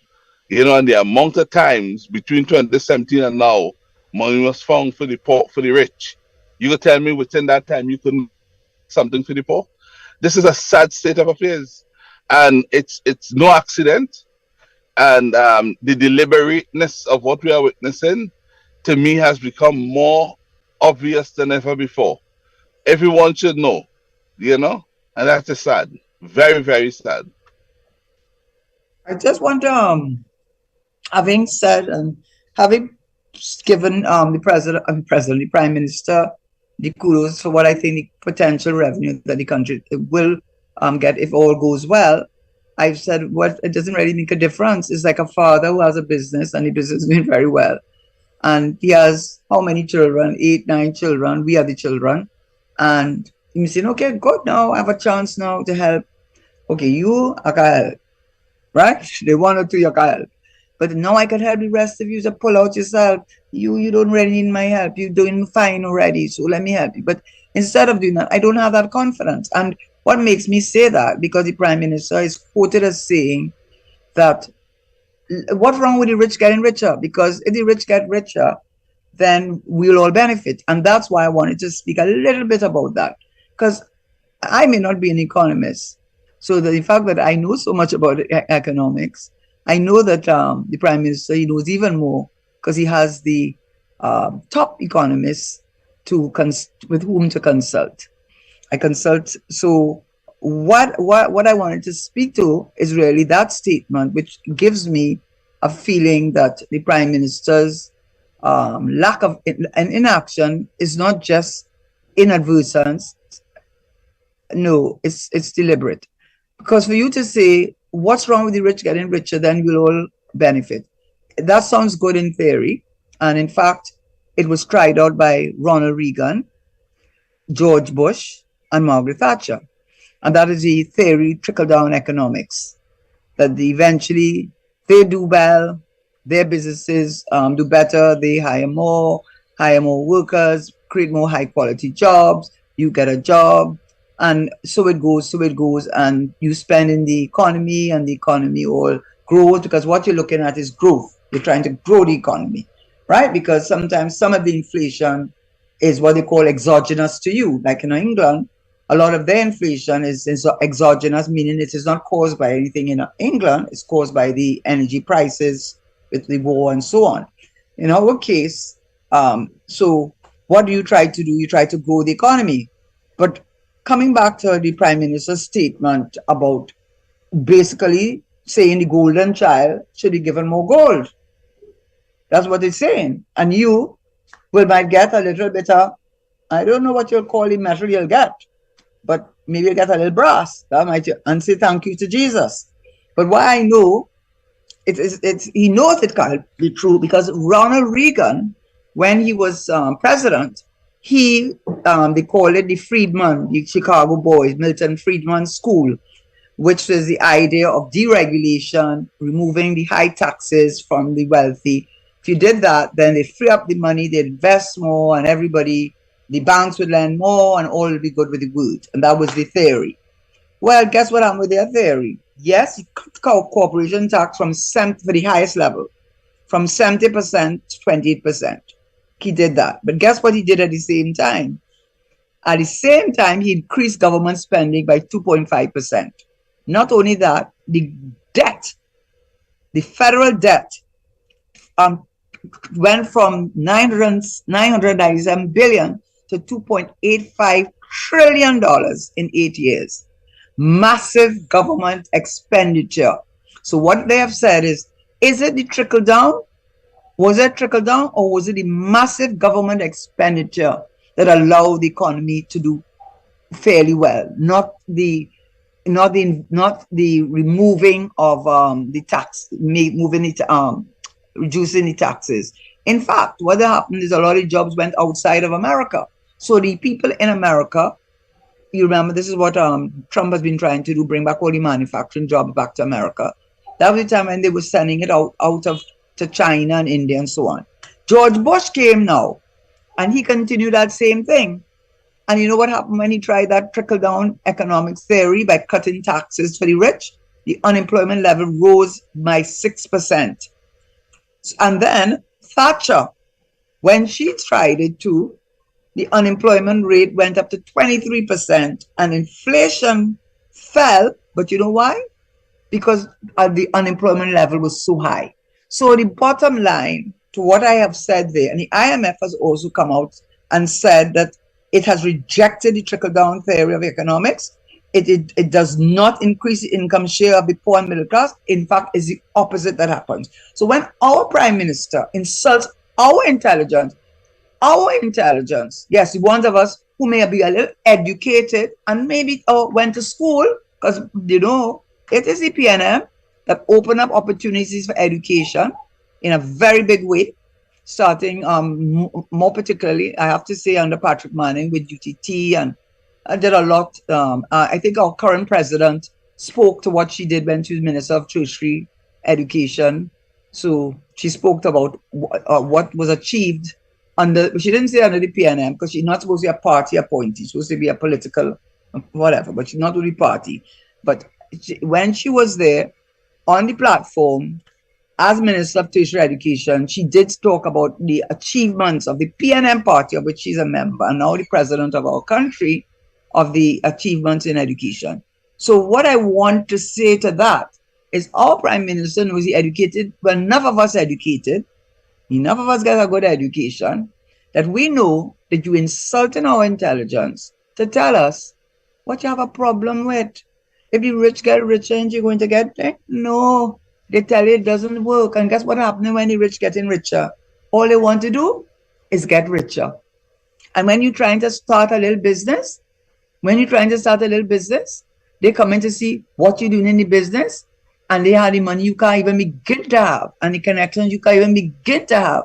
And the amount of times between 2017 and now, money was found for the poor, for the rich. You could tell me within that time you couldn't something for the poor. This is a sad state of affairs, and it's no accident. And the deliberateness of what we are witnessing, to me, has become more obvious than ever before. Everyone should know, and that is sad, very, very sad. I just want to, having said and having given the prime minister, the kudos for what I think the potential revenue that the country will get if all goes well. I've said what it doesn't really make a difference. It's like a father who has a business and the business is doing very well. And he has how many children? 8, 9 children. We are the children. And he's saying, okay, good, now I have a chance now to help. Okay, you, I can help. Right? They one or two you can help. But now I can help the rest of you to pull out yourself. You don't really need my help. You're doing fine already, so let me help you. But instead of doing that, I don't have that confidence. And what makes me say that? Because the Prime Minister is quoted as saying that what's wrong with the rich getting richer? Because if the rich get richer, then we'll all benefit. And that's why I wanted to speak a little bit about that. Because I may not be an economist. So the fact that I know so much about economics, I know that the Prime Minister, he knows even more because he has the top economists with whom to consult. I consult. So what I wanted to speak to is really that statement, which gives me a feeling that the prime minister's lack of inaction is not just inadvertence. No, it's deliberate. Because for you to say what's wrong with the rich getting richer, then we'll all benefit. That sounds good in theory, and in fact, it was tried out by Ronald Reagan, George Bush, and Margaret Thatcher. And that is the theory trickle-down economics, that eventually they do well, their businesses do better, they hire more workers, create more high-quality jobs, you get a job, and so it goes, and you spend in the economy, and the economy all grows, because what you're looking at is growth. You're trying to grow the economy, right? Because sometimes some of the inflation is what they call exogenous to you. Like in England, a lot of their inflation is exogenous, meaning it is not caused by anything in England. It's caused by the energy prices with the war and so on. In our case, so what do you try to do? You try to grow the economy. But coming back to the Prime Minister's statement about basically saying the golden child should be given more gold. That's what it's saying. And you might get a little bit of, I don't know what you'll call the metal you'll get, but maybe you'll get a little brass. That might, and say thank you to Jesus. But what I know, he knows it can't be true, because Ronald Reagan, when he was president, they call it the Friedman, the Chicago boys, Milton Friedman School, which was the idea of deregulation, removing the high taxes from the wealthy. If you did that, then they free up the money, they'd invest more, and everybody, the banks would lend more, and all would be good with the world. And that was the theory. Well, guess what happened with their theory? Yes, he cut corporation tax for the highest level, from 70% to 28%. He did that. But guess what he did at the same time? At the same time, he increased government spending by 2.5%. Not only that, the federal debt, went from 997 billion to $2.85 trillion in 8 years. Massive government expenditure. So what they have said is it the trickle down? Was it trickle down, or was it the massive government expenditure that allowed the economy to do fairly well? Not the removing of the tax, reducing the taxes. In fact, what happened is a lot of jobs went outside of America. So the people in America, you remember, this is what Trump has been trying to do, bring back all the manufacturing jobs back to America. That was the time when they were sending it out to China and India and so on. George Bush came now, and he continued that same thing. And you know what happened when he tried that trickle-down economics theory by cutting taxes for the rich? The unemployment level rose by 6%. And then Thatcher, when she tried it too, the unemployment rate went up to 23%, and inflation fell. But you know why? Because the unemployment level was so high. So the bottom line to what I have said there, and the IMF has also come out and said that it has rejected the trickle-down theory of economics. It does not increase the income share of the poor and middle class. In fact, it's the opposite that happens. So when our prime minister insults our intelligence, yes, the ones of us who may be a little educated and maybe went to school, because, it is the PNM that open up opportunities for education in a very big way, starting more particularly, I have to say, under Patrick Manning with UTT, and I did a lot. I think our current president spoke to what she did when she was Minister of Tertiary Education. So she spoke about what was achieved she didn't say under the PNM, because she's not supposed to be a party appointee. She's supposed to be a political whatever, but she's not really party. But when she was there on the platform as Minister of Tertiary Education, she did talk about the achievements of the PNM party, of which she's a member, and now the president of our country, of the achievements in education. So what I want to say to that is our prime minister knows he educated, well, enough of us educated enough of us get a good education, that we know that you insulting our intelligence to tell us what you have a problem with. If the rich get richer, ain't you going to get there? No. They tell you it doesn't work. And guess what happens when the rich getting richer? All they want to do is get richer. And when you're trying to start a little business, they come in to see what you're doing in the business, and they have the money you can't even begin to have, and the connections you can't even begin to have,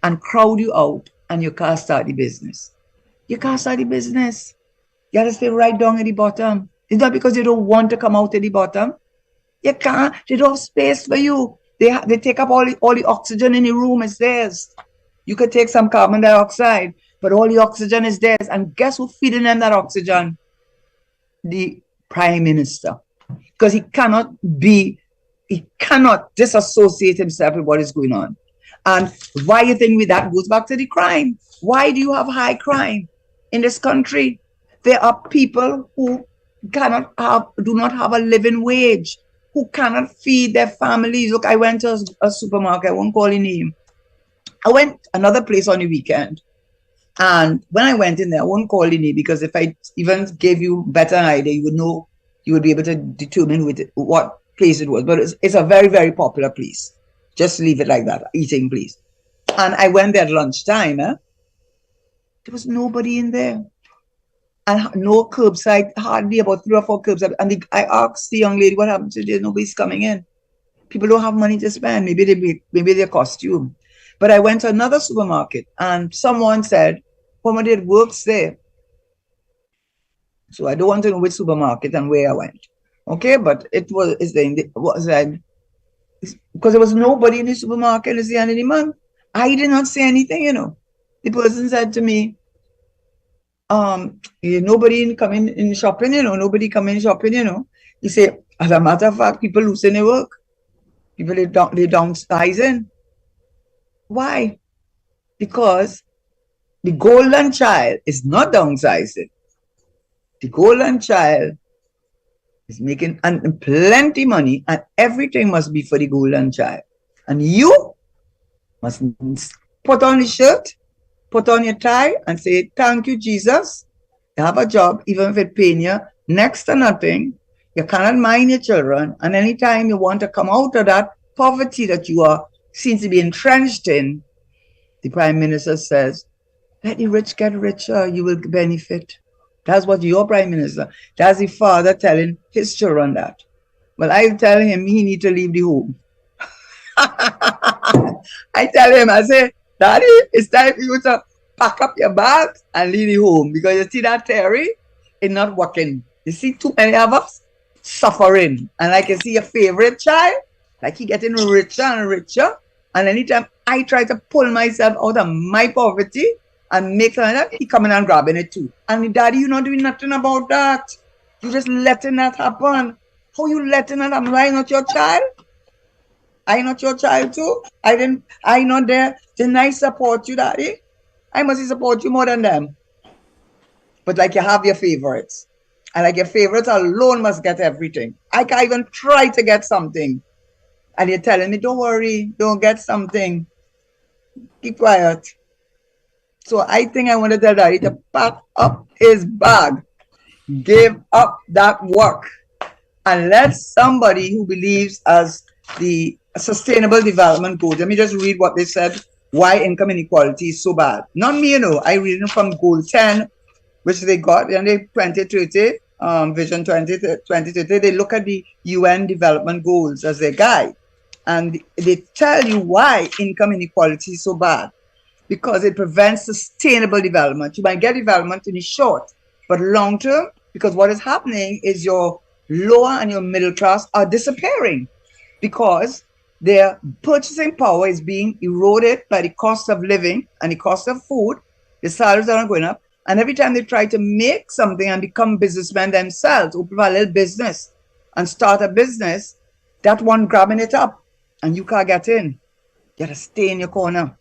and crowd you out, and you can't start the business. You can't start the business. You gotta stay right down at the bottom. It's not because you don't want to come out at the bottom. You can't. They don't have space for you. They take up all the oxygen in the room is theirs. You could take some carbon dioxide, but all the oxygen is theirs. And guess who's feeding them that oxygen? The Prime Minister. Because he cannot disassociate himself with what is going on. And why you think that goes back to the crime? Why do you have high crime in this country? There are people who do not have a living wage, who cannot feed their families. Look, I went to a supermarket, I won't call the name. I went another place on the weekend. And when I went in there, I won't call the name, because if I even gave you better idea, you would know, you would be able to determine what place it was. But it's a very, very popular place. Just leave it like that, eating place. And I went there at lunchtime. There was nobody in there. And no curbside, hardly about 3 or 4 curbside. And I asked the young lady, what happened today? Nobody's coming in. People don't have money to spend. Maybe they costume. But I went to another supermarket, and someone said, somebody that works there. So I don't want to know which supermarket and where I went. Okay, but because there was nobody in the supermarket at the end of the month. I did not say anything, The person said to me, nobody coming in shopping, nobody coming shopping, He said, as a matter of fact, people losing their work. People, they downsizing. Why? Because the golden child is not downsizing. The golden child is making plenty money, and everything must be for the golden child. And you must put on the shirt, put on your tie, and say, thank you, Jesus. You have a job, even if it's paying you next to nothing. You cannot mind your children. And anytime you want to come out of that poverty that you seem to be entrenched in, the Prime Minister says, let the rich get richer, you will benefit. That's what your Prime Minister, that's the father telling his children that. Well, I tell him he need to leave the home. I tell him, I say, Daddy, it's time for you to pack up your bags and leave the home, because you see that Terry is not working. You see too many of us suffering. And I can see your favorite child, like he getting richer and richer. And anytime I try to pull myself out of my poverty and make something like that, he coming and grabbing it too. And Daddy, you're not doing nothing about that. You're just letting that happen. How you letting that happen? I not your child? I not your child too? I not there. Didn't I support you, Daddy? I must support you more than them. But like you have your favorites. And like your favorites alone must get everything. I can't even try to get something. And you're telling me, don't worry, don't get something. Keep quiet. So I think I want to tell Daddy to pack up his bag, give up that work, and let somebody who believes as the sustainable development goals. Let me just read what they said, why income inequality is so bad. Not me, I read it from Goal 10, which they got in the 2030, Vision 2030. They look at the UN development goals as their guide. And they tell you why income inequality is so bad. Because it prevents sustainable development. You might get development in the short, but long term, because what is happening is your lower and your middle class are disappearing, because their purchasing power is being eroded by the cost of living and the cost of food. The salaries are not going up. And every time they try to make something and become businessmen themselves, open a little business and start a business, that one grabbing it up. And you can't get in. You gotta stay in your corner.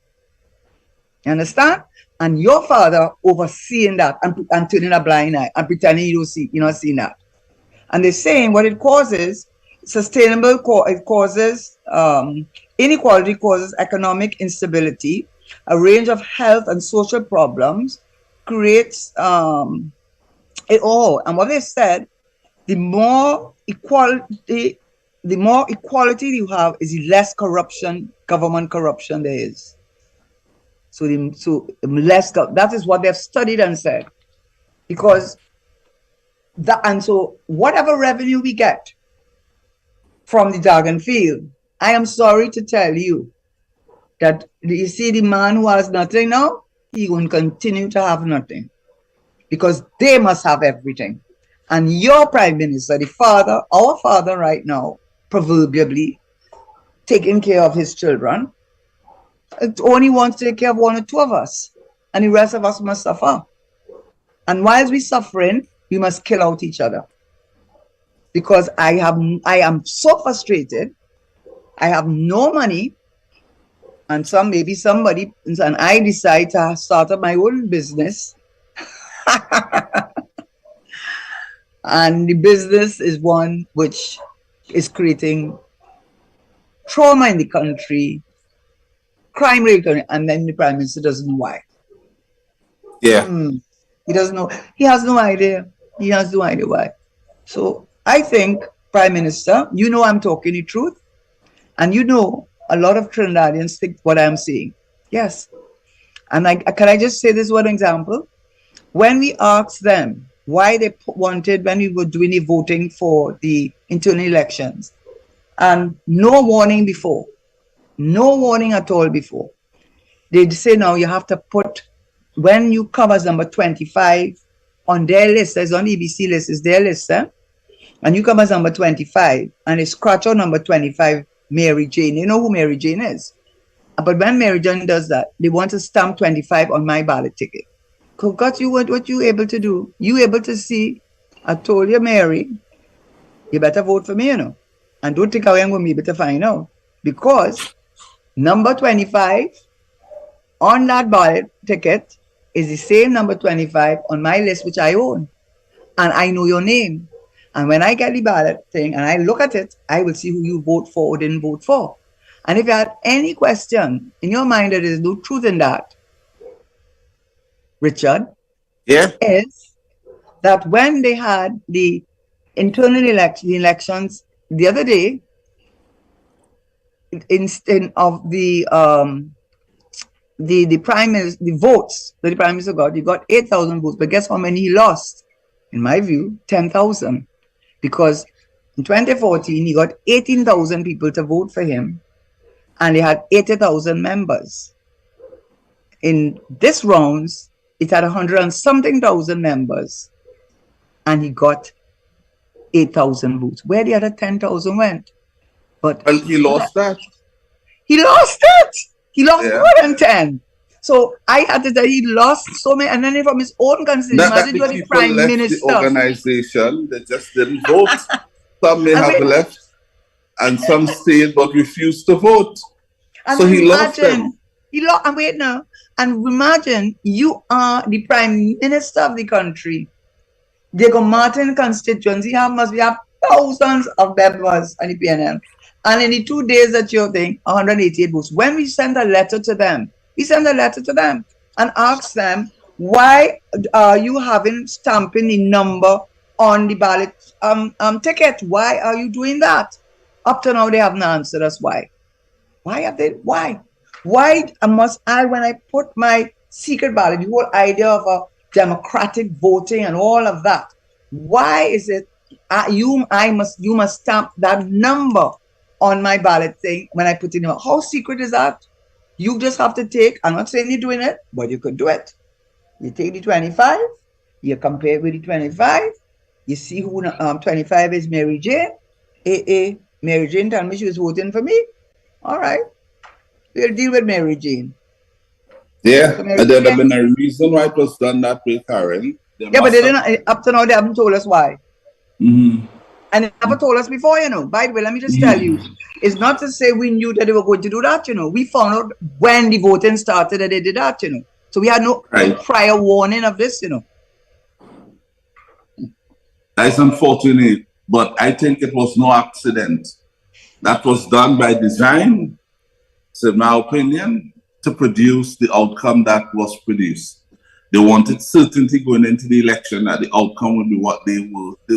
You understand? And your father overseeing that and turning a blind eye and pretending you don't see, you're not seeing that. And they're saying what it causes it causes inequality causes economic instability, a range of health and social problems, creates it all. And what they said, the more equality you have, is the less corruption, government corruption there is. So less. That is what they've studied and said, because so whatever revenue we get from the dragon field, I am sorry to tell you that you see the man who has nothing now, he will continue to have nothing, because they must have everything. And your prime minister, the father, our father right now, proverbially taking care of his children, only wants to take care of one or two of us, and the rest of us must suffer. And whilst we're suffering, we must kill out each other. Because I am so frustrated. I have no money, and maybe somebody, and I decide to start up my own business. And the business is one which is creating trauma in the country, crime rate, and then the prime minister doesn't know why. Yeah. He doesn't know. He has no idea. He has no idea why. So I think, Prime Minister, you know I'm talking the truth. And you know a lot of Trinidadians think what I'm saying. Yes. And can I just say this one example? When we asked them why they wanted, when we were doing the voting for the internal elections, and no warning before, no warning at all before, they'd say, now you have to put, when you come as number 25 on their list, as on the EBC list, is their list, and you come as number 25, and they scratch out number 25, Mary Jane. You know who Mary Jane is. But when Mary Jane does that, they want to stamp 25 on my ballot ticket. Because what you able to do, you able to see, I told you, Mary, you better vote for me, you know. And don't think I am going to be able to find out. Because number 25 on that ballot ticket is the same number 25 on my list, which I own. And I know your name. And when I get the ballot thing and I look at it, I will see who you vote for or didn't vote for. And if you had any question in your mind that there is no truth in that, Richard, is that when they had the internal elections the other day, instead of the prime minister, the votes that the prime minister got, he got 8,000 votes. But guess how many he lost? In my view, 10,000. Because in 2014, he got 18,000 people to vote for him, and he had 80,000 members. In this rounds, it had 100 and something thousand members, and he got 8,000 votes. Where the other 10,000 went? But well, he lost that. He lost it. He lost more than 10. So I had to say he lost so many, and then from his own constituency, imagine you're the prime minister. The organization, they just didn't vote. Some may have left, and some stayed but refused to vote. And so he lost them. And wait now. And imagine you are the prime minister of the country. Diego Martin constituency must have thousands of members on the PNL. And in the 2 days that you're saying, 188 votes. When we send a letter to them, and ask them, why are you stamping the number on the ballot ticket? Why are you doing that? Up to now, they haven't answered us why. Why must I, when I put my secret ballot, the whole idea of a democratic voting and all of that, why is it you must stamp that number on my ballot thing when I put it in? How secret is that? You just have to take, I'm not saying you're doing it, but you could do it. You take the 25, you compare with the 25, you see who 25 is Mary Jane. Mary Jane told me she was voting for me. All right. We'll deal with Mary Jane. Yeah, so and there'd have been a reason why it was done that way, Karen. But they didn't, up to now, they haven't told us why. And they never told us before, you know. By the way, let me just tell you, it's not to say we knew that they were going to do that, you know. We found out when the voting started that they did that, you know. So we had no prior warning of this, you know. That's unfortunate. But I think it was no accident. That was done by design, so in my opinion, to produce the outcome that was produced. They wanted certainty going into the election that the outcome would be what they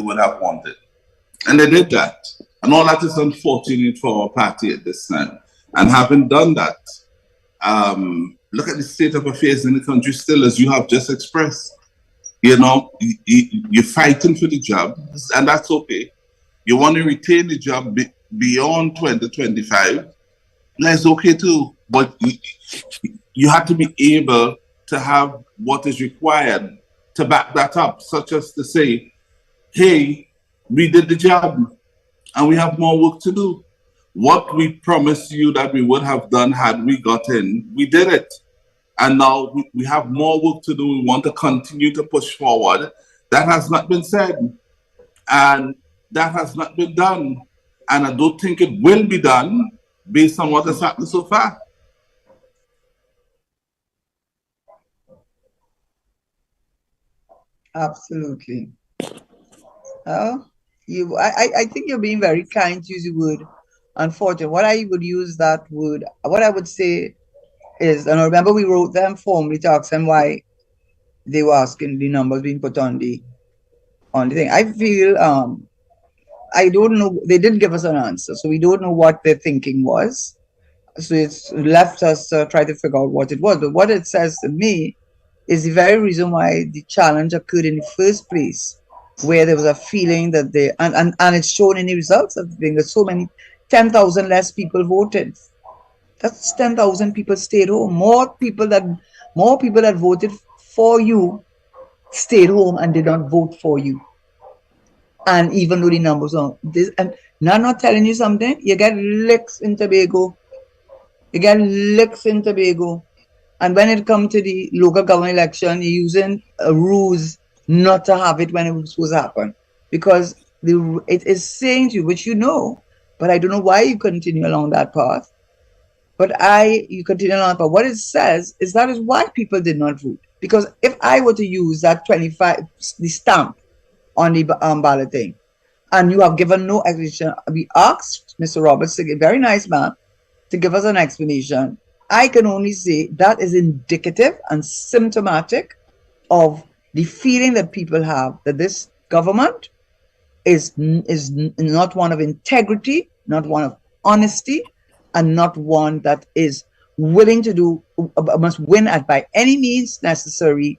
would have wanted. And they did that. And all that is unfortunate for our party at this time. And having done that, look at the state of affairs in the country still, as you have just expressed. You know, you're fighting for the job, and that's okay. You want to retain the job beyond 2025, that's okay too. But you have to be able to have what is required to back that up, such as to say, hey, we did the job and we have more work to do. What we promised you that we would have done had we got in, we did it. And now we have more work to do. We want to continue to push forward. That has not been said. And that has not been done. And I don't think it will be done based on what has happened so far. Absolutely. I think you're being very kind to use the word unfortunate. What I would use that word, what I would say is, and I remember we wrote them formally to ask them why they were asking the numbers being put on the thing. I feel I don't know. They didn't give us an answer, so we don't know what their thinking was. So it's left us to try to figure out what it was. But what it says to me is the very reason why the challenge occurred in the first place, where there was a feeling that they and it's shown in the results of the thing that so many 10,000 less people voted. That's 10,000 people stayed home. More people that voted for you stayed home and did not vote for you. And even though the numbers are this, and now I'm not telling you something, you get licks in Tobago. You get licks in Tobago. And when it comes to the local government election, you're using rules not to have it when it was supposed to happen. Because it is saying to you, which you know, but I don't know why you continue along that path. But you continue along, but what it says is that is why people did not vote. Because if I were to use that 25, the stamp on the balloting, and you have given no explanation, we asked Mr. Roberts, a very nice man, to give us an explanation. I can only say that is indicative and symptomatic of the feeling that people have that this government is not one of integrity, not one of honesty, and not one that is willing to do, must win by any means necessary,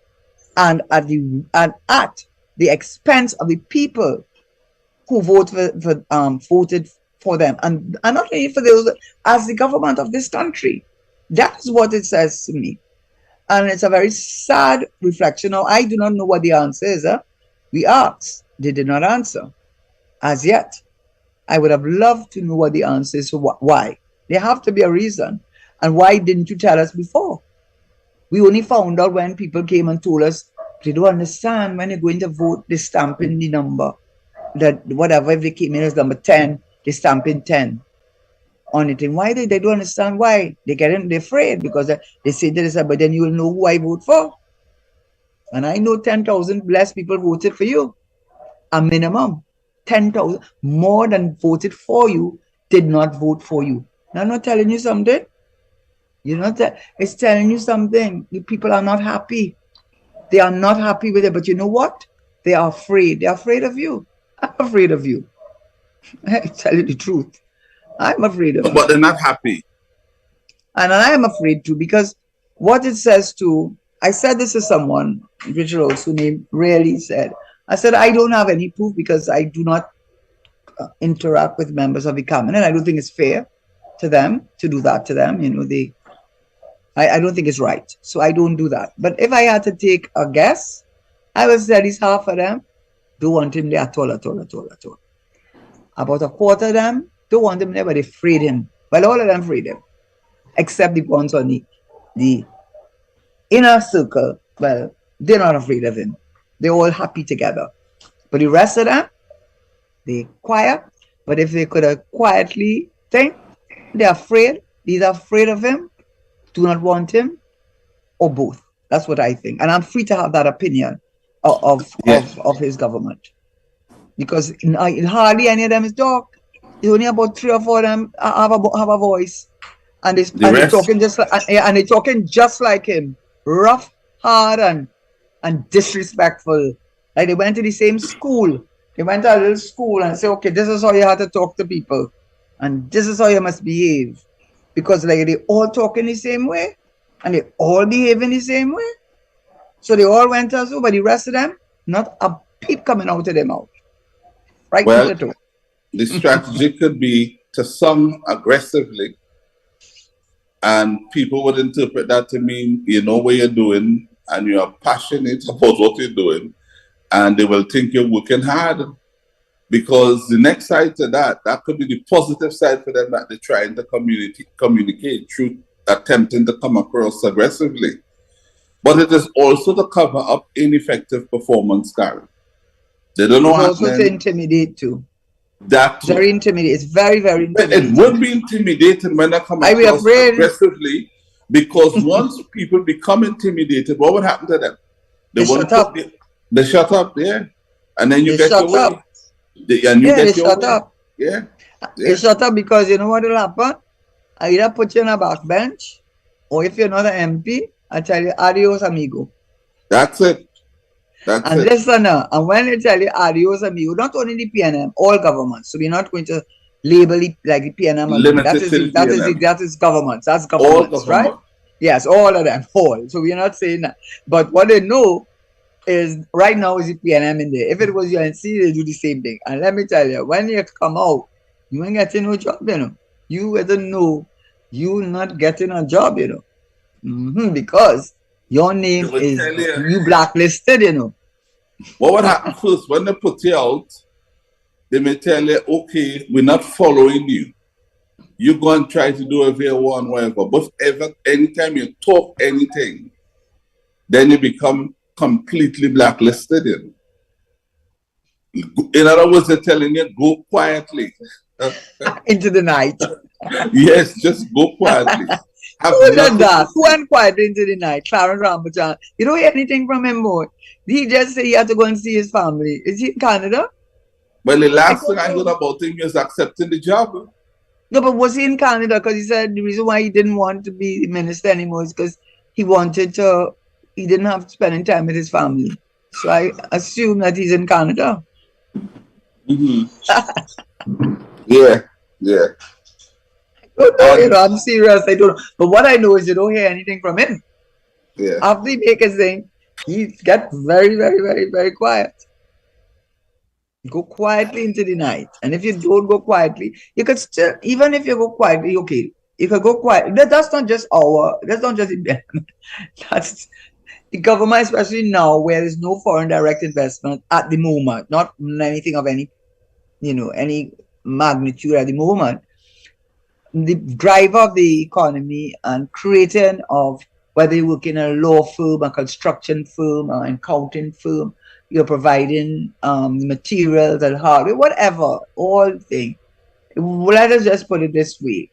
and at the expense of the people who voted for them, and not only for those as the government of this country. That is what it says to me, and it's a very sad reflection. Now I do not know what the answer is. We asked, they did not answer as yet. I would have loved to know what the answer is. So why? There have to be a reason. And why didn't you tell us before? We only found out when people came and told us they don't understand when they're going to vote, they stamp in the number. That whatever, if they came in as number 10, they stamp in 10 on it. And why they don't understand why? They're afraid because they say this, but then you will know who I vote for. And I know 10,000 less people voted for you. A minimum. 10,000 more than voted for you did not vote for you. Now, I'm not telling you something. It's telling you something. The people are not happy. They are not happy with it. But you know what? They are afraid. They're afraid of you. I'm afraid of you. I tell you the truth. I'm afraid of you. But they're not happy. And I am afraid too, because what it says too, I said this to someone, Richard also named really said, I said, I don't have any proof because I do not interact with members of the cabinet. I don't think it's fair to them to do that to them. I don't think it's right. So I don't do that. But if I had to take a guess, I would say at least half of them don't want him there at all. About a quarter of them don't want him there, but they afraid him. Well, all of them afraid him, except the ones on the inner circle. Well, they're not afraid of him. They're all happy together. But the rest of them, they quiet. But if they could quietly think, they're afraid. These are afraid of him, do not want him, or both. That's what I think. And I'm free to have that opinion of his government. because hardly any of them is talk. It's only about 3 or 4 of them have a voice, and The they rest, talking just like, and they talking just like him, rough, hard, and disrespectful. Like they went to the same school. They went to a little school and say, okay, this is how you have to talk to people, and this is how you must behave, because like they all talk in the same way, and they all behave in the same way. So they all went to zoo, but the rest of them, not a peep coming out of their mouth. Frightened well, to talk. the strategy could be to sung aggressively, and people would interpret that to mean you know what you're doing and you are passionate about what you're doing, and they will think you're working hard. Because the next side to that, that could be the positive side for them that they're trying to communicate through attempting to come across aggressively. But it is also to cover up ineffective performance, Karen. They don't know It's what also to happening. intimidate too. That Very too. intimidating. It's very, very But it intimidating. would be intimidating when they come I be across afraid. aggressively, because once people become intimidated, what would happen to them? They They won't shut put up. they shut up there, and then you They get your shut way. up. And you Yeah, they get your shut way. up. Yeah, They yeah. shut up because you know what will happen? I either put you on a back bench, or if you're not an MP, I tell you adios amigo. That's it. That's And it. listen now, and when they tell you adios amigo, not only the PNM, all governments. So we're not going to label it like the PNM alone. Limited to the PNM. That is governments. That's All governments, right? government. Yes, all of them, all. So we're not saying that. But what they know is right now is the PNM in there. If it was UNC, they do the same thing. And let me tell you, when you come out, you ain't getting no job, you know. You better know you not getting a job, you know. Because your They name will is tell you you blacklisted, you know. what would happen first when they put you out. They may tell you, okay, we're not following you. You go and try to do whatever you want, whatever. But anytime you talk anything, then you become completely blacklisted. In other words, they're telling you, go quietly. Into the night. Yes, just go quietly. Have Who did nothing to that? Who say. went quiet into the night? Clarence Rambutan. You don't hear anything from him more. He just said he had to go and see his family. Is he in Canada? Well, the I last thing don't I heard know. about him is accepting the job. No, but was he in Canada? Because he said the reason why he didn't want to be minister anymore is because he wanted to, he didn't have to spend time with his family. So I assume that he's in Canada. Yeah, yeah. Don't know, you know, I'm serious. I don't know. But what I know is you don't hear anything from him. Yeah. After he make his thing, he gets very, very, very, very quiet. Go quietly into the night. And if you don't go quietly, you could still, even if you go quietly, okay, you could go quiet. That's not just that's the government, especially now where there's no foreign direct investment at the moment, not anything of any, any magnitude at the moment. The driver of the economy and creating of whether you work in a law firm, a construction firm, or an accounting firm, you're providing materials and hardware, whatever, all things. Let us just put it this way.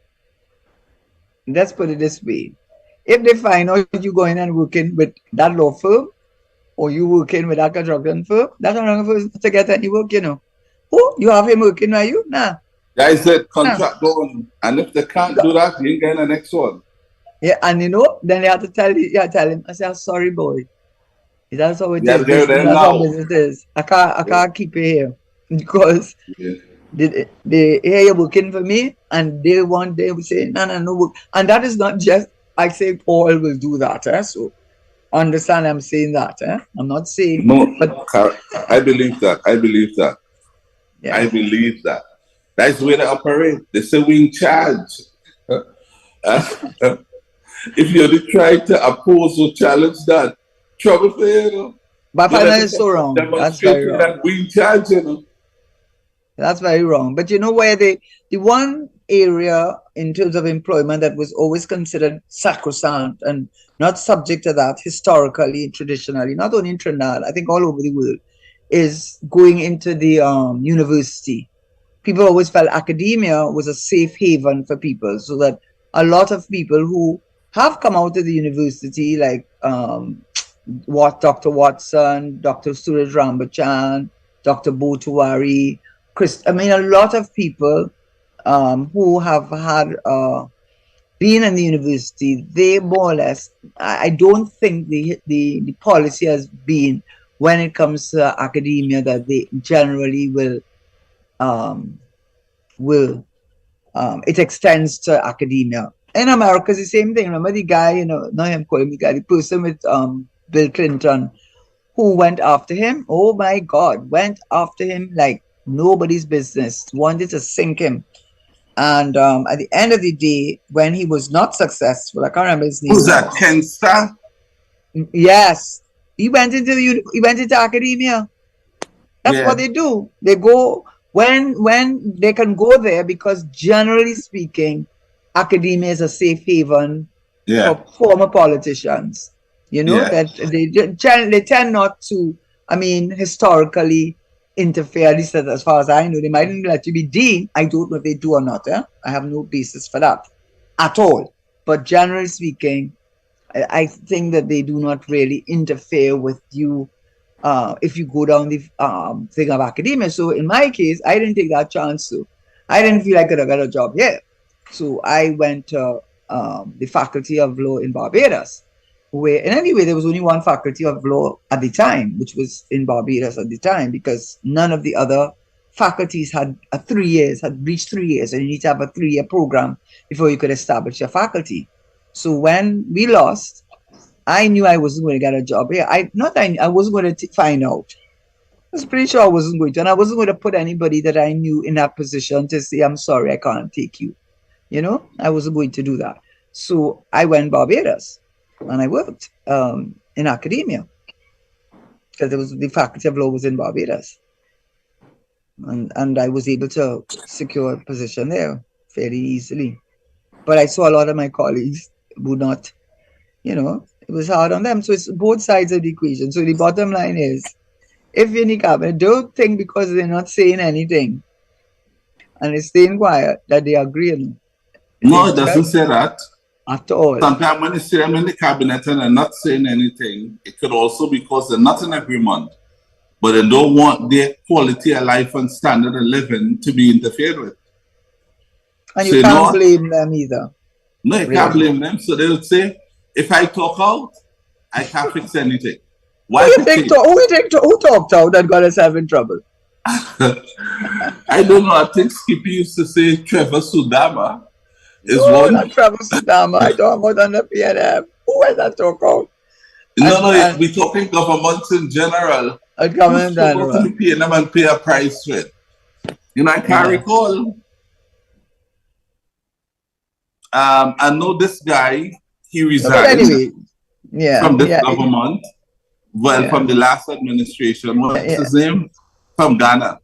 Let's put it this way. If they find out you going and working with that law firm, or you working with that construction firm, that construction firm is not to get any work, Oh, you have him working with you? Nah. Guys said contract going, and if they can't do that, you ain't getting the next one. Yeah, and then they have to tell him, I say, I'm sorry, boy. That's how it Yeah, is. they're That's how now. business is. I can't keep it here because Yeah. they hear you're working for me and they will say, no work. And that is not just, I say all will do that. So understand I'm saying that. I'm not saying, No, but I believe that. I believe that. yeah. I believe that. That's the way they operate. They say we in charge. If you try to oppose or challenge that, trouble for you. But I find that is so wrong. That's very Demonstrating wrong. that we in charge. That's very wrong. But you know where the one area in terms of employment that was always considered sacrosanct and not subject to that historically, traditionally, not only in Trinidad, I think all over the world, is going into the university. People always felt academia was a safe haven for people, so that a lot of people who have come out of the university, like Dr. Watson, Dr. Suraj Rambachan, Dr. Botuari, I mean, a lot of people who have had been in the university, they more or less, I don't think the policy has been, when it comes to academia, that they generally it extends to academia. In America, it's the same thing. Remember the guy, you know, not him calling me guy, the person with Bill Clinton who went after him? Oh my God, went after him like nobody's business, wanted to sink him. And at the end of the day, when he was not successful, I can't remember his name. Who's that? Ken Starr? Yes, he went into academia. That's what they do. They go when they can go there, because generally speaking, academia is a safe haven for former politicians. You know, that they tend not to, I mean, historically interfere, at least as far as I know. They might let you be dean. I don't know if they do or not. I have no basis for that at all. But generally speaking, I think that they do not really interfere with you if you go down the thing of academia. So in my case, I didn't take that chance. So I didn't feel I could have got a job here. So I went to the Faculty of Law in Barbados, where, and anyway, there was only one Faculty of Law at the time, which was in Barbados at the time, because none of the other faculties had 3 years, had reached 3 years, and you need to have a 3-year program before you could establish your faculty. So when we lost, I knew I wasn't going to get a job here. I wasn't going to find out. I was pretty sure I wasn't going to, and I wasn't going to put anybody that I knew in that position to say, I'm sorry, I can't take you. You know, I wasn't going to do that. So I went Barbados and I worked in academia, because there was the Faculty of Law was in Barbados. And I was able to secure a position there fairly easily. But I saw a lot of my colleagues would not, you know, it was hard on them. So it's both sides of the equation. So the bottom line is, if you're in the cabinet, don't think because they're not saying anything and they're staying quiet that they agree. No, it doesn't say that. At all. Sometimes when you see them in the cabinet and they're not saying anything, it could also be because they're not in agreement, but they don't want their quality of life and standard of living to be interfered with. And you can't blame them either. No, you can't blame them. So they would say, if I talk out, I can't fix anything. Why who talked out and got herself in trouble? I don't know. I think Skippy used to say Trevor Sudama is one. Not Trevor Sudama. I don't know on the PNM. Who was that talk out? No, we're talking governments in general. A government in general. Go to the PNM and pay a price for it. You know, I can't recall. I know this guy, he resigned from this government. Well, from the last administration. What's his name? From Ghana.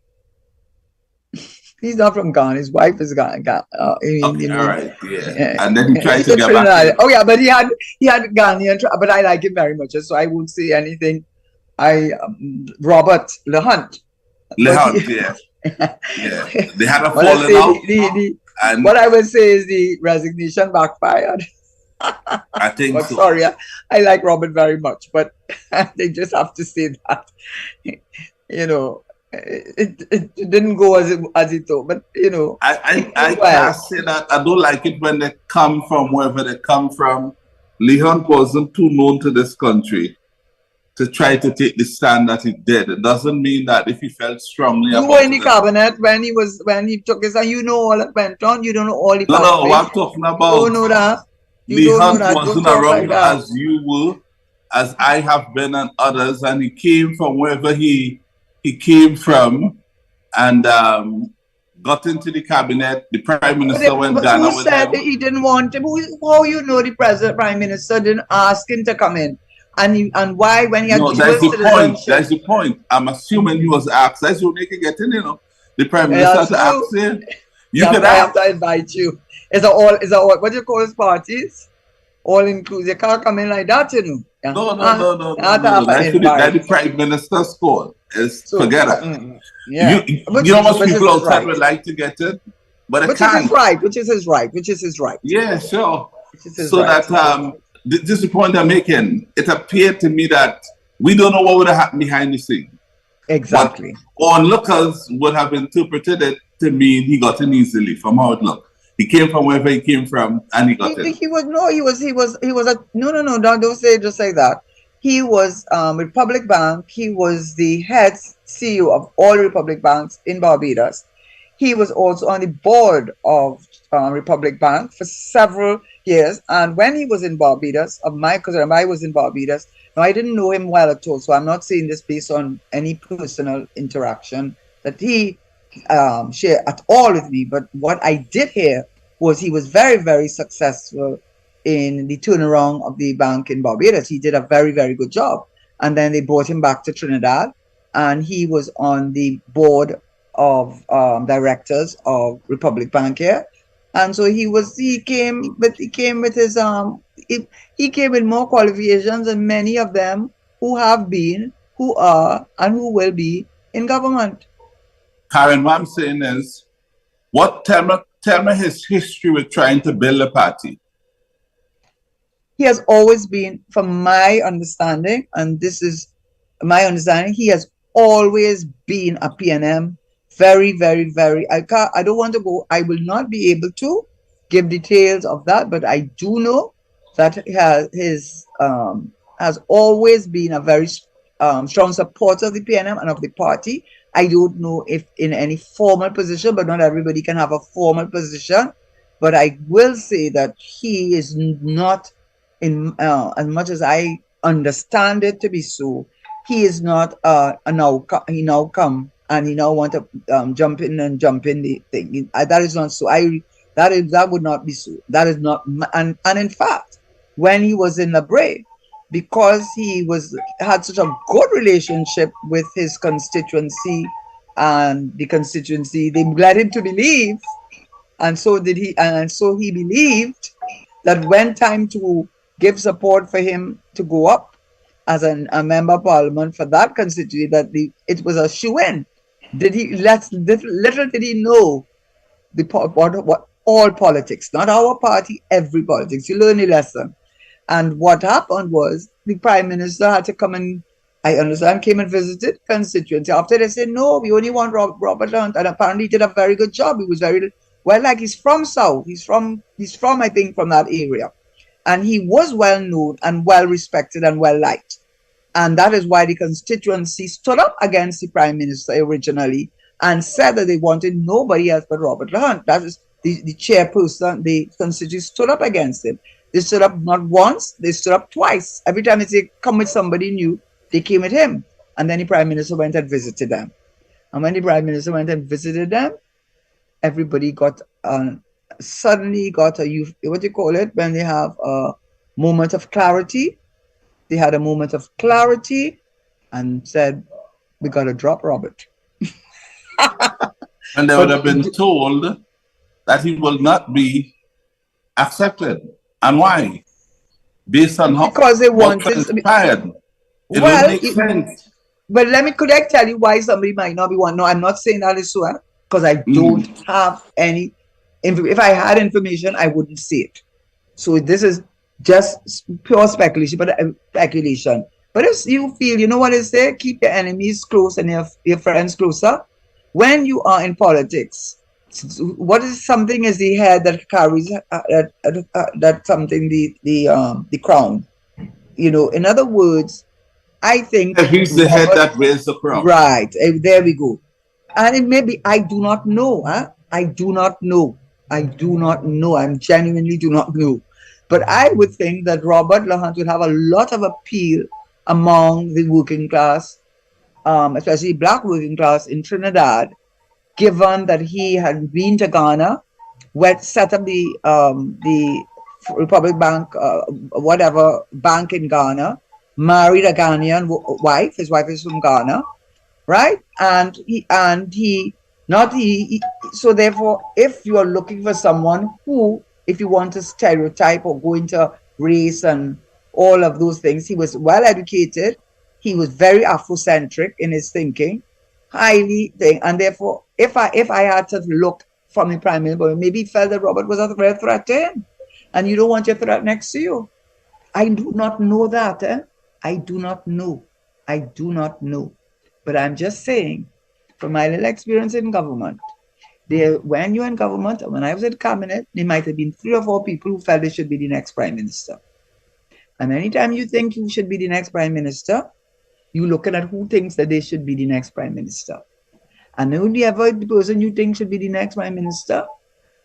He's not from Ghana. His wife is Ghana. Okay, all right, and then he tried to get back. Oh yeah, but he had Ghanaian. But I like him very much, so I won't say anything. Robert LeHunt. LeHunt, yeah. They had a falling out. And what I would say is the resignation backfired. I think so. Sorry, I like Robert very much, but they just have to say that. You know, it didn't go as it thought, but you know. I can't say that. I don't like it when they come from wherever they come from. LeHunt wasn't too known to this country to try to take the stand that he did. It doesn't mean that if he felt strongly about it. You were in the cabinet when he took his, and you know all that went on. You don't know all the No, what I'm talking about. You don't know that. LeHunt wasn't around as you were, as I have been, and others, and he came from wherever he came from, and got into the cabinet. The Prime Minister went Ghana with him. Who said he didn't want him? How you know the Prime Minister didn't ask him to come in? And why, when he had dual citizenship? That's the point. I'm assuming he was asked. That's when they can get in, you know. The Prime Minister to ask him. You can have to invite you. It's all what do you call his parties? All inclusive. You can't come in like that, you know. Yeah. No. That's the Prime Minister's call. Forget it. You know most people outside would like to get it, but which is his right. Yeah, sure. So that this is the point I'm making. It appeared to me that we don't know what would have happened behind the scene. But Exactly. onlookers would have interpreted it to mean he got in easily from how it looked. He came from wherever he came from and he got in. He was no, he was a no, don't say it just like that. He was Republic Bank. He was the head CEO of all Republic Banks in Barbados. He was also on the board of Republic Bank for several years. And when he was in Barbados, because I was in Barbados, now I didn't know him well at all, so I'm not saying this based on any personal interaction that he shared at all with me. But what I did hear was he was very, very successful in the turnaround of the bank in Barbados. He did a very, very good job. And then they brought him back to Trinidad, and he was on the board of directors of Republic Bank here. And so he came with his he came with more qualifications than many of them who have been, who are, and who will be in government. Karen, what I'm saying is, tell me his history with trying to build a party. He has always been, from my understanding, and this is my understanding, he has always been a PNM. Very, very, very. I don't want to go. I will not be able to give details of that, but I do know that has always been a very strong supporter of the PNM and of the party. I don't know if in any formal position, but not everybody can have a formal position. But I will say that he is not, in as much as I understand it to be so, he is not he now come and he now want to jump in the thing. That is not so. That would not be so. That is not. And in fact, when he was in Noray, because he had such a good relationship with his constituency, and the constituency, they led him to believe, and so did he, and so he believed that when time to give support for him to go up as a member of parliament for that constituency, that it was a shoe-in. Little did he know what all politics, not our party, every politics. You learn a lesson. And what happened was the prime minister had to come and, I understand, came and visited constituency. After they said, no, we only want Robert Hunt. And apparently he did a very good job. He was very well, like he's from South. He's from, I think, from that area. And he was well known and well respected and well liked. And that is why the constituency stood up against the prime minister originally and said that they wanted nobody else but Robert Hunt. That is the chairperson. The constituency stood up against him. They stood up not once, they stood up twice. Every time they say, come with somebody new, they came with him. And then the prime minister went and visited them. And when the prime minister went and visited them, everybody got suddenly got what do you call it, when they have a moment of clarity. They had a moment of clarity and said, we got to drop Robert. And they would have been told that he will not be accepted. And why? Based on how, because they what wanted transpired. It well, don't make sense. But could I tell you why somebody might not be one? No, I'm not saying that is so, because I don't have any. If I had information, I wouldn't say it. So this is just pure speculation. But if you feel, you know what they say, keep your enemies close and your friends closer. When you are in politics, what is something is the head that carries that something the crown. You know, in other words, I think he's the head that wears the crown. Right. There we go. And it may be, I do not know. I do not know. I do not know. I genuinely do not know. But I would think that Robert Hunt would have a lot of appeal among the working class, especially black working class in Trinidad, given that he had been to Ghana, set up the Republic Bank, whatever bank in Ghana, married a Ghanaian wife. His wife is from Ghana, right? So therefore, if you are looking for someone who, if you want to stereotype or go into race and all of those things, he was well educated. He was very Afrocentric in his thinking, and therefore, if I had to look from the prime minister, maybe he felt that Robert was a real threat to him, and you don't want your threat next to you. I do not know that. I do not know. But I'm just saying, from my little experience in government, when you're in government, when I was in cabinet, there might have been 3 or 4 people who felt they should be the next prime minister. And anytime you think you should be the next prime minister, you're looking at who thinks that they should be the next prime minister. And only ever the person you think should be the next prime minister,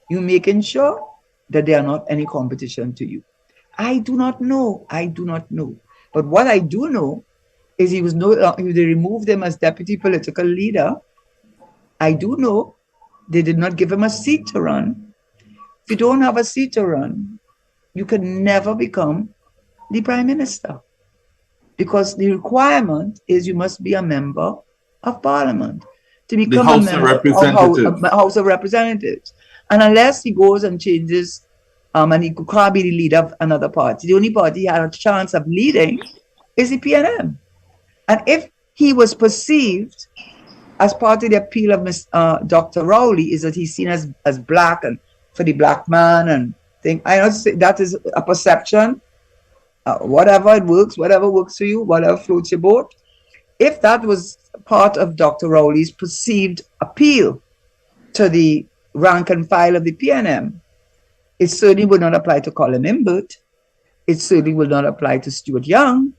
you're making sure that they are not any competition to you. I do not know. I do not know. But what I do know is he was they removed him as deputy political leader. I do know they did not give him a seat to run. If you don't have a seat to run, you can never become the prime minister, because the requirement is you must be a member of parliament to become a member of House of Representatives. And unless he goes and changes, and he can't be the leader of another party, the only party he had a chance of leading is the PNM. And if he was perceived as part of the appeal of Dr. Rowley, is that he's seen as black and for the black man and thing. I don't say that is a perception. Whatever it works, whatever works for you, whatever floats your boat. If that was part of Dr. Rowley's perceived appeal to the rank and file of the PNM, it certainly would not apply to Colin Imbert. It certainly will not apply to Stuart Young.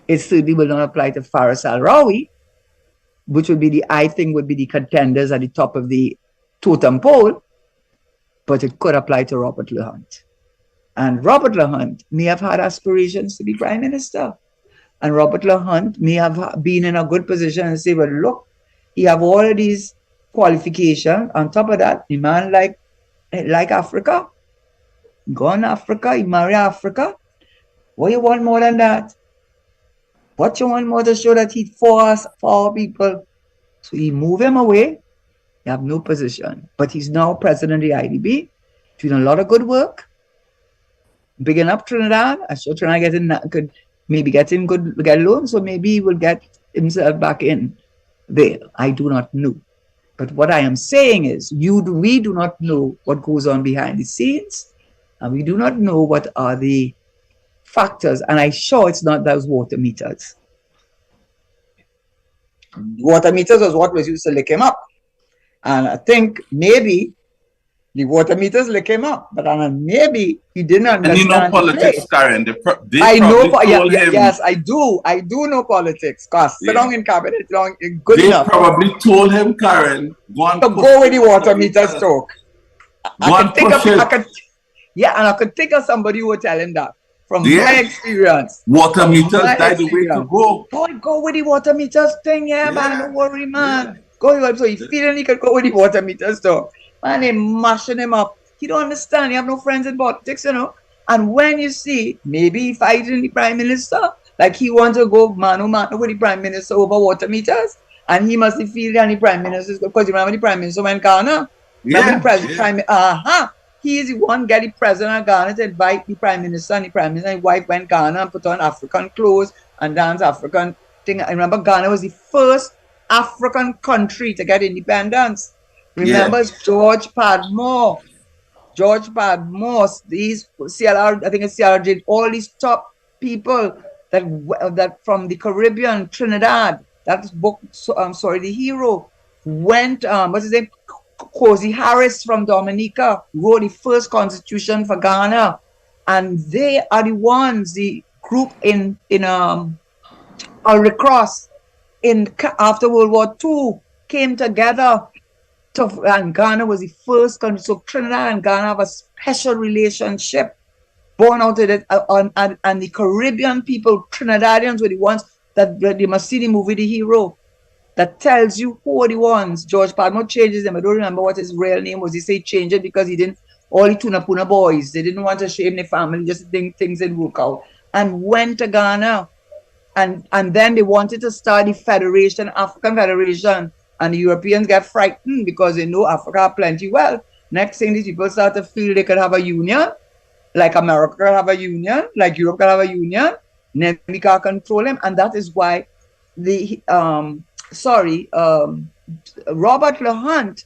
It certainly will not apply to Faris Al-Rawi, which would be I think would be the contenders at the top of the totem pole, but it could apply to Robert LaHunt. And Robert LaHunt may have had aspirations to be prime minister. And Robert LaHunt may have been in a good position and say, well, look, he have all of these qualifications. On top of that, the man like Africa, gone Africa, he marry Africa. What you want more than that? What you want more to show that he for us, for our people? So he move him away. He have no position. But he's now president of the IDB, doing a lot of good work. Bigging up Trinidad. I'm sure Trinidad could maybe get loans, so maybe he will get himself back in there. I do not know. But what I am saying is, we do not know what goes on behind the scenes, and we do not know what are the factors. And I'm sure it's not those water meters. Water meters was what was used to lick him up. And I think maybe the water meters lick him up, but maybe he didn't understand. And you know politics, Karen. I know. Yes, I do. I do know politics. Cause sit down in cabinet, good enough. They probably told him, Karen, go with the water meters talk. I could think of somebody who would tell him that from my experience. Water meters died the way to go. Boy, go with the water meters thing, man. Don't worry, man. Yeah. Go. So he feeling he could go with the water meters talk. Man, they mashing him up. He don't understand. He have no friends in politics, you know. And when you see, maybe he fighting the prime minister, like he wants to go mano with the prime minister over water meters, and he must feel that the prime minister, because you remember the prime minister went Ghana? He is the one get the president of Ghana to invite the prime minister, and the prime minister and his wife went Ghana and put on African clothes and dance African thing. I remember Ghana was the first African country to get independence. Remember George Padmore, these CLR, I think it's CLRJ, all these top people that from the Caribbean, Trinidad, that book, The Hero, went, what's his name? Cozy Harris from Dominica wrote the first constitution for Ghana. And they are the ones, the group in Red Cross after World War II came together. And Ghana was the first country. So Trinidad and Ghana have a special relationship born out of it. And the Caribbean people, Trinidadians, were the ones that they must see the movie The Hero that tells you who are the ones. George Padmore changes them. I don't remember what his real name was. He said change it because he didn't, all the Tuna Puna boys, they didn't want to shame their family, just think things didn't work out. And went to Ghana. And then they wanted to start the Federation, African Federation. And the Europeans get frightened because they know Africa have plenty wealth. Next thing, these people start to feel they could have a union, like America could have a union, like Europe could have a union. Then we can't control them. And that is why Robert LaHunt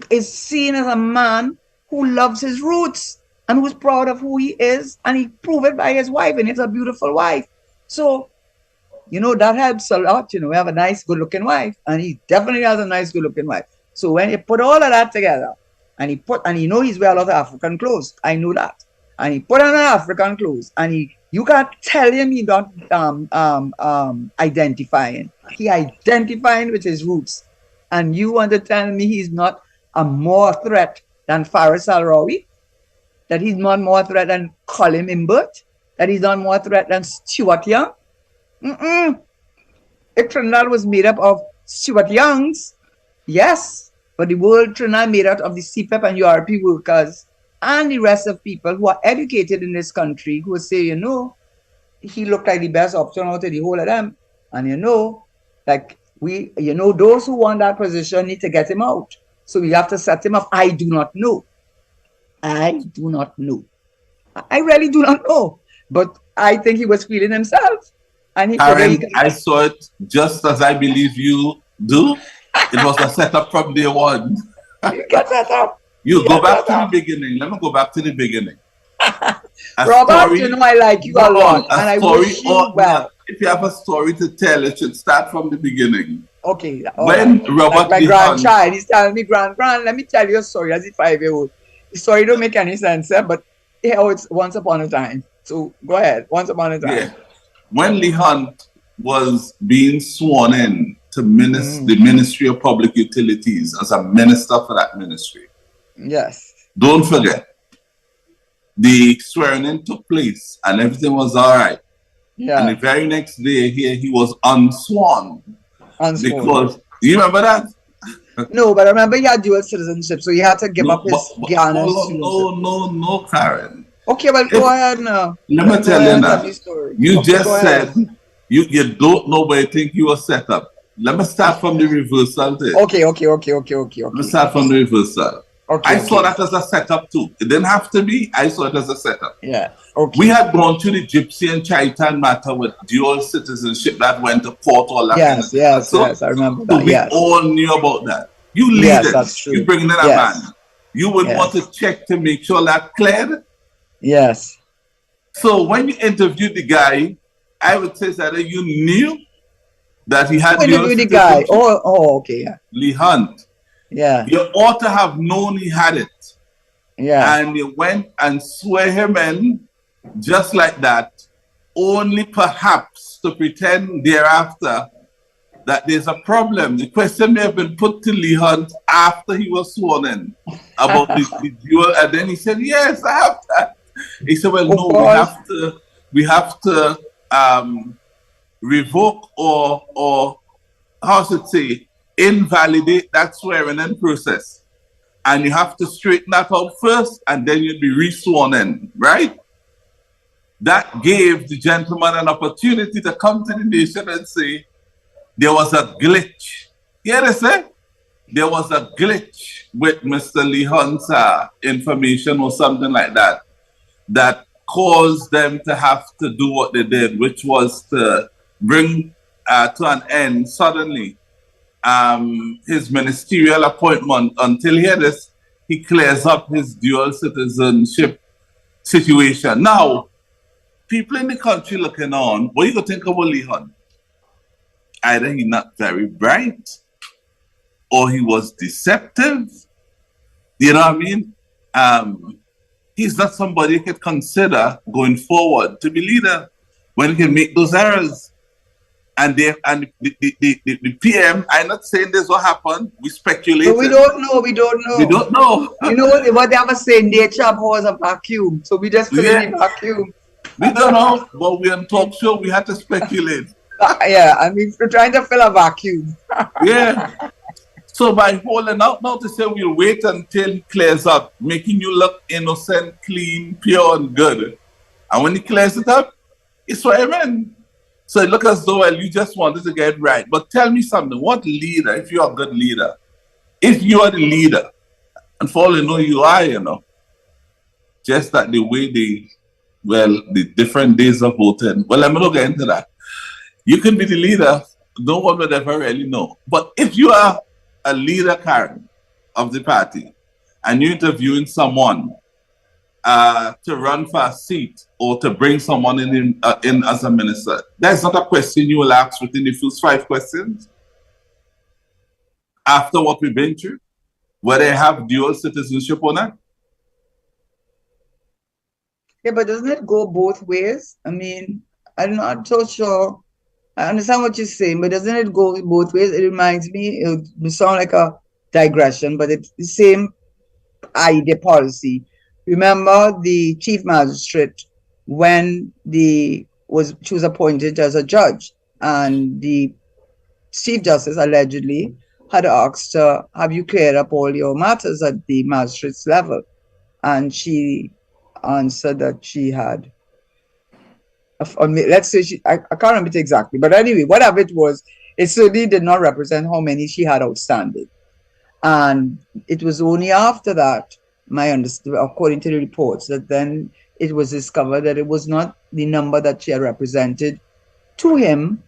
is seen as a man who loves his roots and who's proud of who he is. And he proved it by his wife, and it's a beautiful wife. So you know, that helps a lot. You know, we have a nice, good-looking wife, and he definitely has a nice, good-looking wife. So when you put all of that together, and you know he's wear a lot of African clothes, I know that, and he put on an African clothes, and you can't tell him he not identifying. He identifying with his roots, and you want to tell me he's not a more threat than Faris Al-Rawi, that he's not more threat than Colin Imbert, that he's not more threat than Stuart Young. If Trinidad was made up of Stuart Youngs, yes, but the world Trinidad made out of the CPEP and URP workers and the rest of people who are educated in this country who would say, you know, he looked like the best option out of the whole of them. And you know, like those who want that position need to get him out. So we have to set him up. I do not know. I do not know. I really do not know. But I think he was feeling himself. And Karen, I saw it just as I believe you do. It was a setup from day one. You get set up. You go back to the beginning. Let me go back to the beginning. Robert, you know I like you a lot. And I wish you well. If you have a story to tell, it should start from the beginning. Okay. When Robert my grandchild, he's telling me, grand, let me tell you a story as a 5-year-old. The story don't make any sense, but it's once upon a time. So go ahead, once upon a time. Yeah. When Lee Hunt was being sworn in to the Ministry of Public Utilities as a minister for that ministry. Yes. Don't forget, the swearing in took place and everything was all right. Yeah. And the very next day here, he was unsworn. Because, you remember that? No, but I remember he had dual citizenship, so he had to give up his Ghana citizenship. No, Karen. Okay, well, go ahead now. Let me tell you now. You just said you don't know, but you think you were set up. Let me start from the reversal there. Okay. Let me start from the reversal. I saw that as a setup too. It didn't have to be. I saw it as a setup. Yeah. Okay. We had gone through the Gypsy and Chaitan matter with dual citizenship that went to court, all that. Yes, I remember that. So we all knew about that. You lead it. That's true. You bring in a man. You would want to check to make sure that cleared. Yes. So when you interviewed the guy, I would say that you knew that he had dual citizenship. The guy. Oh, okay. Yeah. Lee Hunt. Yeah. You ought to have known he had it. Yeah. And you went and swear him in just like that, only perhaps to pretend thereafter that there's a problem. The question may have been put to Lee Hunt after he was sworn in about the dual, and then he said, yes, I have that. He said, well, no, we have to revoke or how should I say, invalidate that swearing in process. And you have to straighten that out first, and then you'll be re-sworn in, right? That gave the gentleman an opportunity to come to the nation and say, there was a glitch. You hear this, eh? There was a glitch with Mr. Lee Hunt's information or something like that, that caused them to have to do what they did, which was to bring to an end suddenly his ministerial appointment until he clears up his dual citizenship situation. Now, people in the country looking on, what you gonna think about Lee Hunt? Either he's not very bright, or he was deceptive. You know what I mean? He's not somebody you could consider going forward to be leader when he can make those errors. And the PM, I'm not saying this will happen. We speculate. So we don't know. We don't know. You know what they ever say? Nature abhors a vacuum. So we just fill in the vacuum. We don't know, but we're on talk show. We had to speculate. Yeah, I mean, we're trying to fill a vacuum. Yeah. So by holding out now to say we'll wait until he clears up, making you look innocent, clean, pure, and good. And when he clears it up, it's what I mean. So it looks as though, well, you just wanted to get right. But tell me something. What leader, if you're a good leader, if you are the leader, and for all you know, you are, just that the way the different days of voting, well, I'm not getting into that. You can be the leader, no one would ever really know. But if you are a leader, Karen, of the party, and you're interviewing someone, to run for a seat or to bring someone in as a minister, that's not a question you will ask within the first 5 questions after what we've been through, whether they have dual citizenship or not. Yeah, but doesn't it go both ways? I mean, I'm not so sure. I understand what you're saying, but doesn't it go both ways? It reminds me, it sound like a digression, but it's the same idea policy. Remember the chief magistrate when she was appointed as a judge, and the chief justice allegedly had asked her, have you cleared up all your matters at the magistrate's level? And she answered that she had. Let's say I can't remember it exactly, but anyway, whatever it was, it certainly did not represent how many she had outstanding. And it was only after that, according to the reports, that then it was discovered that it was not the number that she had represented to him,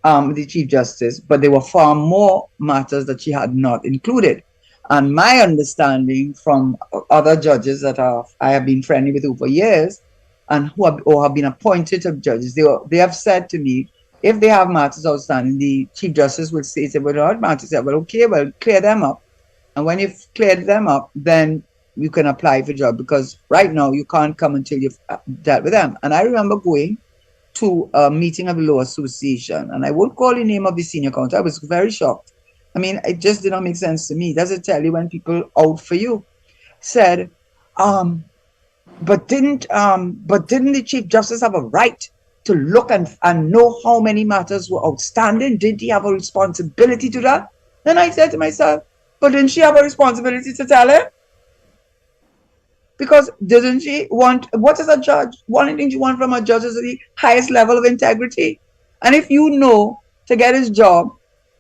the Chief Justice, but there were far more matters that she had not included. And my understanding from other judges that I have been friendly with over years and who have been appointed to judges, they have said to me, if they have matters outstanding, the Chief Justice will say, well, what matters? Well, okay, well, clear them up. And when you've cleared them up, then you can apply for a job, because right now you can't come until you've dealt with them. And I remember going to a meeting of the Law Association, and I won't call the name of the senior counsel. I was very shocked. I mean, it just did not make sense to me. Does it tell you when people out for you? Said, but didn't the Chief Justice have a right to look and know how many matters were outstanding? Did he have a responsibility to that? Then I said to myself, but didn't she have a responsibility to tell him? Because doesn't she want, what is a judge? One of the things you want from a judge is the highest level of integrity. And if you know to get his job,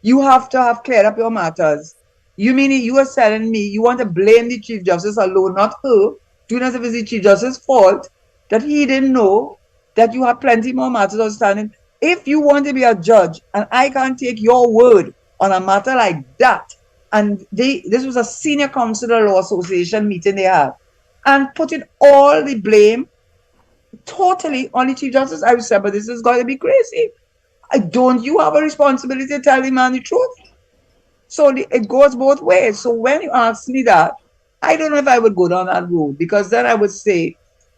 you have to have cleared up your matters. You mean you are telling me you want to blame the Chief Justice alone, not her, doing as if it's the Chief Justice's fault that he didn't know that you have plenty more matters outstanding? If you want to be a judge and I can't take your word on a matter like that, and this was a senior counsel law association meeting they had, and putting all the blame totally on the Chief Justice, I said, but this is going to be crazy. Don't you have a responsibility to tell the man the truth? So it goes both ways. So when you ask me that, I don't know if I would go down that road, because then I would say,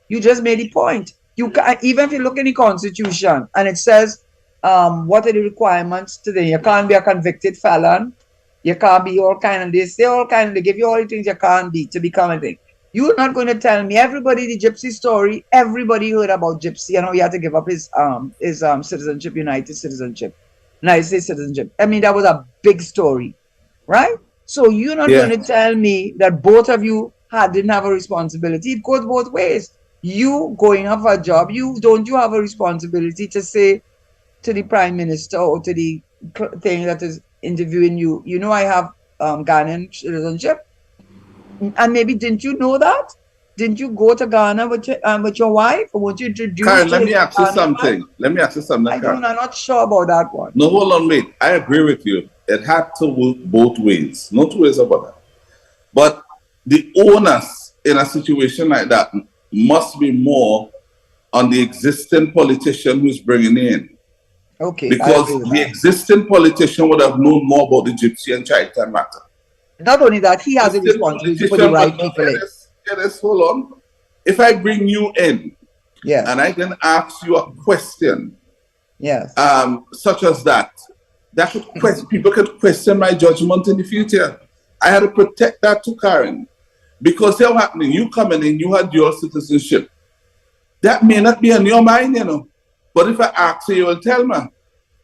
you just made the point. You can, even if you look in the Constitution and it says, what are the requirements today? You can't be a convicted felon. You can't be all kind of this. They give you all the things you can't be to become a thing. You're not going to tell me everybody the Gypsy story. Everybody heard about Gypsy. You know, he had to give up his citizenship, United States citizenship. I mean, that was a big story, right? So you're not going to tell me that both of you didn't have a responsibility. It goes both ways. You going up for a job, don't you have a responsibility to say to the Prime Minister or to the thing that is interviewing you, you know, I have Ghanaian citizenship? And maybe didn't you know that? Didn't you go to Ghana with your wife? Or would you introduce? Karen, let me ask you something. I'm not sure about that one. No, hold on, wait. I agree with you. It had to work both ways. No two ways about that. But the onus in a situation like that must be more on the existing politician who's bringing in. Okay. Because the existing politician would have known more about the Gypsy and Chaitan matter. Not only that, he has a responsibility to put the right people in. Yes, hold on. If I bring you in, and I can ask you a question, such as that people could question my judgment in the future. I had to protect that to Karen, because what's happening? You coming in, you had dual citizenship. That may not be in your mind, you know. But if I ask you, you will tell me.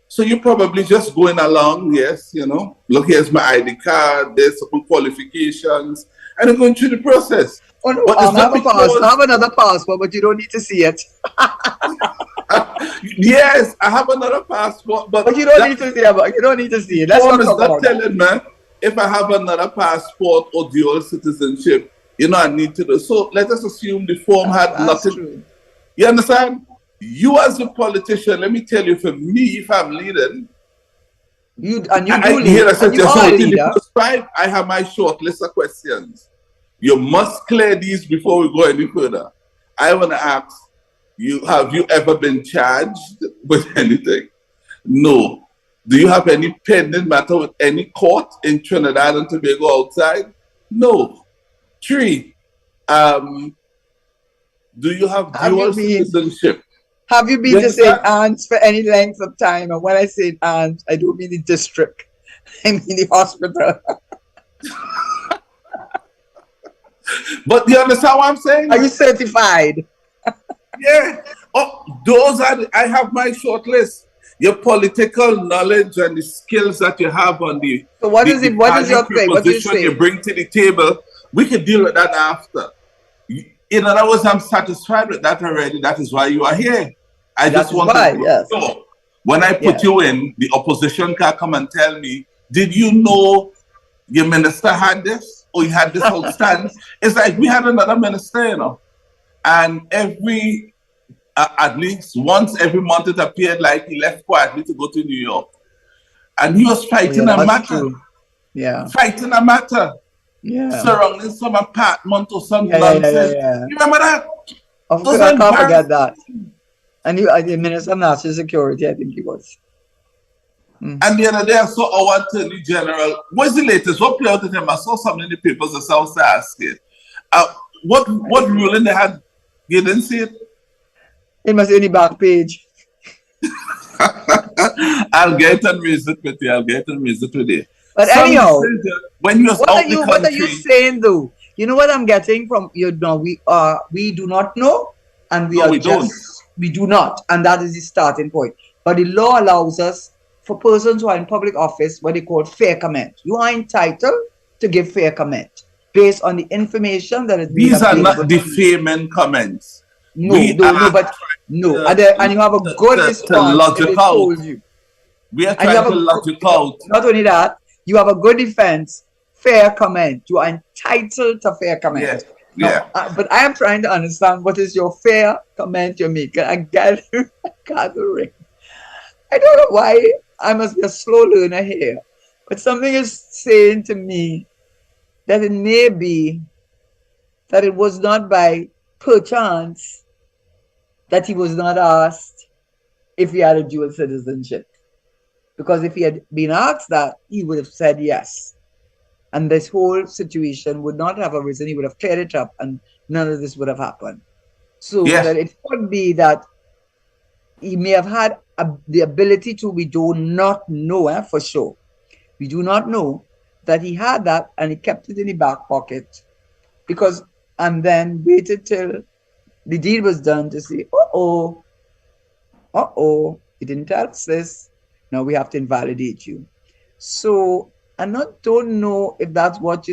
So you're probably just going along, yes, you know, look, here's my ID card, there's some qualifications, and I'm going through the process. Oh, no, I have another passport, but you don't need to see it. Yes, I have another passport, but you don't need to see it. You don't need to see it. That's not telling me if I have another passport or dual citizenship, you know, I need to do. So let us assume the form had nothing. True. You understand? You as a politician, let me tell you, for me, if I'm leading, I have my short list of questions. You must clear these before we go any further. I want to ask you, have you ever been charged with anything? No. Do you have any pending matter with any court in Trinidad and Tobago outside? No. 3, do you have dual citizenship? Have you been to St. Anne's for any length of time? And when I say Anne's, I don't mean the district. I mean the hospital. But you understand what I'm saying? Are you certified? Yeah. Oh, those are I have my short list. Your political knowledge and the skills that you have on the so what is it? What is your thing? What do you say? You bring to the table, we can deal with that after. In other words, I'm satisfied with that already. That is why you are here. I just want to know. When I put you in, the opposition can come and tell me, did you know your minister had this? Or you had this outstanding? It's like we had another minister, you know. And every, at least once every month it appeared like he left quietly to go to New York. And he was fighting a matter. True. Yeah. Fighting a matter. Yeah. Surrounding some apartment or some nonsense. You remember that? Of course, I can't forget that. And you, the Minister of National Security, I think he was. And the other day I saw our Attorney General. What's the latest? What play out with him? I saw something in the papers that I was asking. What ruling they had? You didn't see it? It must be in the back page. I'll get and raise it with you. I'll get and raise it with you. But anyhow, when you what are you saying though? You know what I'm getting from you know, we do not know, and we do not, and that is the starting point. But the law allows us, for persons who are in public office, what they call fair comment. You are entitled to give fair comment based on the information that is being These are not defaming comments. No, and you have a good response if they told you. We are trying to logic out. Not only that, you have a good defense, fair comment. You are entitled to fair comment. Yes. Now, but I am trying to understand what is your fair comment you're making. I gather gathering. I don't know why I must be a slow learner here, but something is saying to me that it may be that it was not by perchance that he was not asked if he had a dual citizenship. Because if he had been asked that, he would have said yes. And this whole situation would not have arisen. He would have cleared it up and none of this would have happened. So that it could be that he may have had the ability to, we do not know for sure. We do not know that he had that and he kept it in the back pocket because, and then waited till the deal was done to say, he didn't tell us this. Now we have to invalidate you. So I don't know if that's what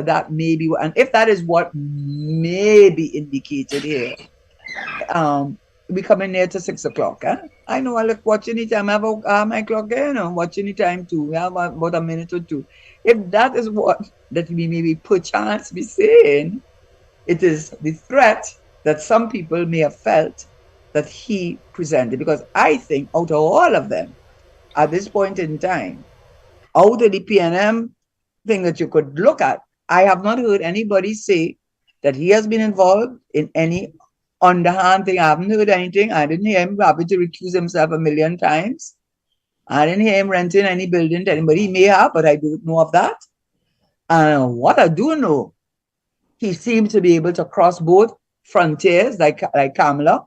that may be, and if that is what may be indicated here. We coming near to 6 o'clock. I know I look watching it. I have my clock there, watching the time too. We have about a minute or two. If that is what that we maybe perchance be saying, it is the threat that some people may have felt that he presented. Because I think out of all of them, at this point in time, out of the PNM thing that you could look at, I have not heard anybody say that he has been involved in any underhand thing. I haven't heard anything. I didn't hear him having to recuse himself 1,000,000 times. I didn't hear him renting any building to anybody. He may have, but I don't know of that. And what I do know, he seemed to be able to cross both frontiers, like Kamala.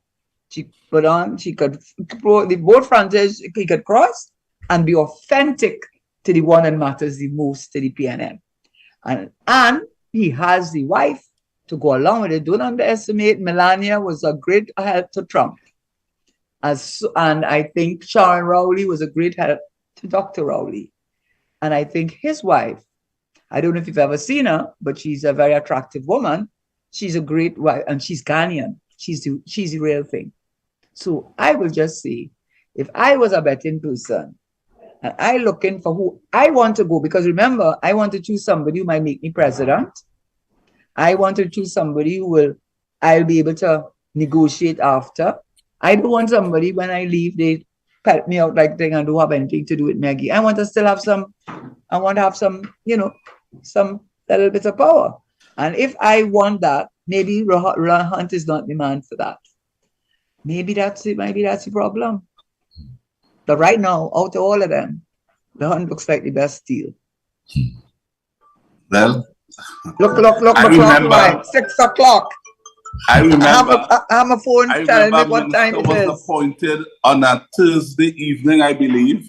She could both frontiers he could cross and be authentic to the one that matters the most to the PNM. And he has the wife to go along with it. Don't underestimate, Melania was a great help to Trump. And I think Sharon Rowley was a great help to Dr. Rowley. And I think his wife, I don't know if you've ever seen her, but she's a very attractive woman. She's a great wife, and she's Ghanaian. She's the real thing. So I will just say, if I was a betting person, and I looking for who I want to go, because remember, I want to choose somebody who might make me president. I want to choose somebody who I'll be able to negotiate after. I don't want somebody when I leave, they pet me out like thing and don't have anything to do with Maggie. I want to still have some, some little bit of power. And if I want that, maybe Hunt is not the man for that. Maybe that's it. Maybe that's the problem. But right now, out of all of them, the Hunt looks like the best deal. Well, Look, I the clock remember- right. 6 o'clock. I remember. I have a phone I telling me remember what time Minister it was is. appointed on a Thursday evening, I believe,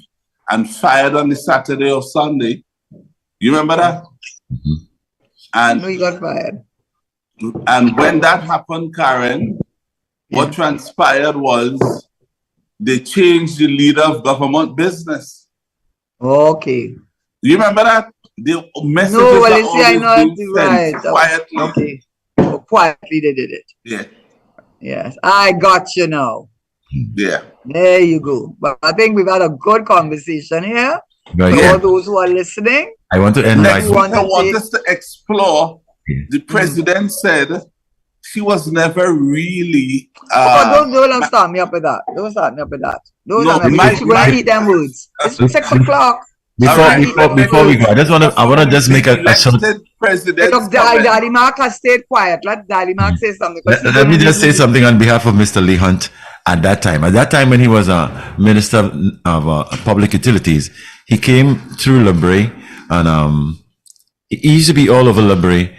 and fired on the Saturday or Sunday. You remember that? I know And he got fired. when that happened, Karen, what transpired was they changed the leader of government business. Okay. You remember that? The messages No, well, are you see, I always know being that's sent right. quietly. Okay. Oh, quietly they did it. Yeah, Yes, I got you now. yeah. There you go. But I think we've had a good conversation here. But For yeah, all those who are listening, I want to end Next right. week, want I to want take- us to explore. Yeah. The president said she was never really. don't start me up with that. Don't start me up with that. Don't No, start me up with that. You're gonna eat them words. It's 6 o'clock. Before we go, I wanna just make a short. President. Look, Daddy Mark has stayed quiet. Let Daddy Mark say something. Let me just say something on behalf of Mr. Lee Hunt. At that time when he was a minister of public utilities, he came through Libre, and he used to be all over Libre,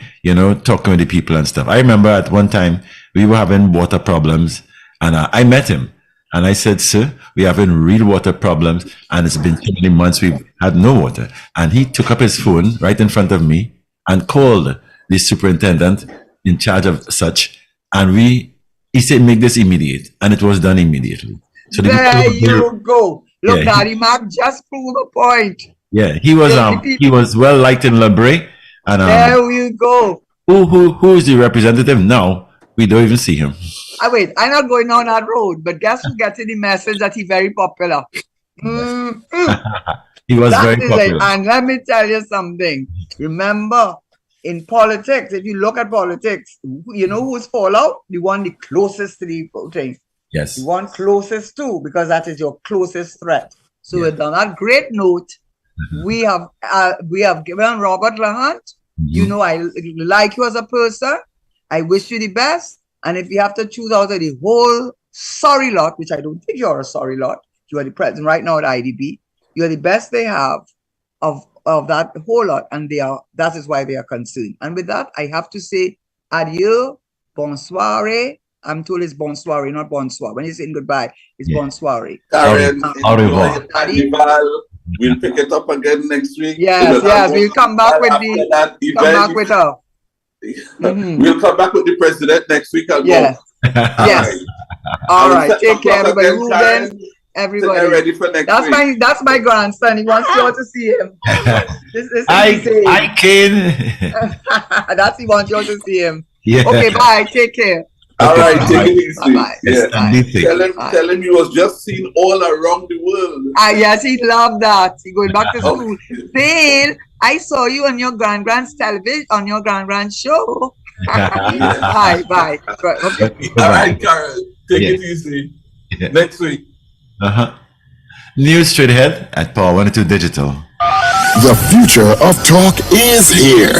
talking with the people and stuff. I remember at one time we were having water problems, and I met him. And I said, sir, we're having real water problems, and it's been so many months we've had no water. And he took up his phone right in front of me and called the superintendent in charge of such. And he said, make this immediate. And it was done immediately. So there you go. Look, Yeah, Daddy Mark just proved a point. Yeah, he was well liked in Libre. And there you go. Who is the representative now? We don't even see him. Wait, I'm not going down that road, but guess who gets the message that he's very popular? He was very That is popular. it. And let me tell you something. Remember, in politics, if you look at politics, you know who's fallout? The one the closest to the thing. Yes. The one closest to, because that is your closest threat. So Yeah. on that great note, we have given Robert Lahant. You know, I like you as a person. I wish you the best. And if you have to choose out of the whole sorry lot, which I don't think you're a sorry lot, you are the president right now at IDB. You are the best they have of that whole lot, and that is why they are concerned. And with that, I have to say adieu, bonsoir. I'm told it's bonsoir, not bonsoir. When you're saying goodbye, it's bonsoir. Karen, Au revoir. enjoy Carnival. We'll pick it up again next week. Yes, we'll come back with We'll come back with the president next week. Yes. Yes. All right. Take care, everybody. Again, Karen. Ruben, everybody. Get ready for next week. That's my grandson. He wants you all to see him. This I can. That's he wants you all to see him. Yeah. Okay, bye. Take care. All right, Bye. take it easy. Bye-bye. Yeah. Bye. Tell him he was just seen all around the world. Yes, he loved that. He going back to school. Bill, I saw you on your grand's television, on your grand show. Bye. Okay. All right, Karen, take it easy. Yeah. Next week. News straight ahead at Power 102 Digital. The future of talk is here.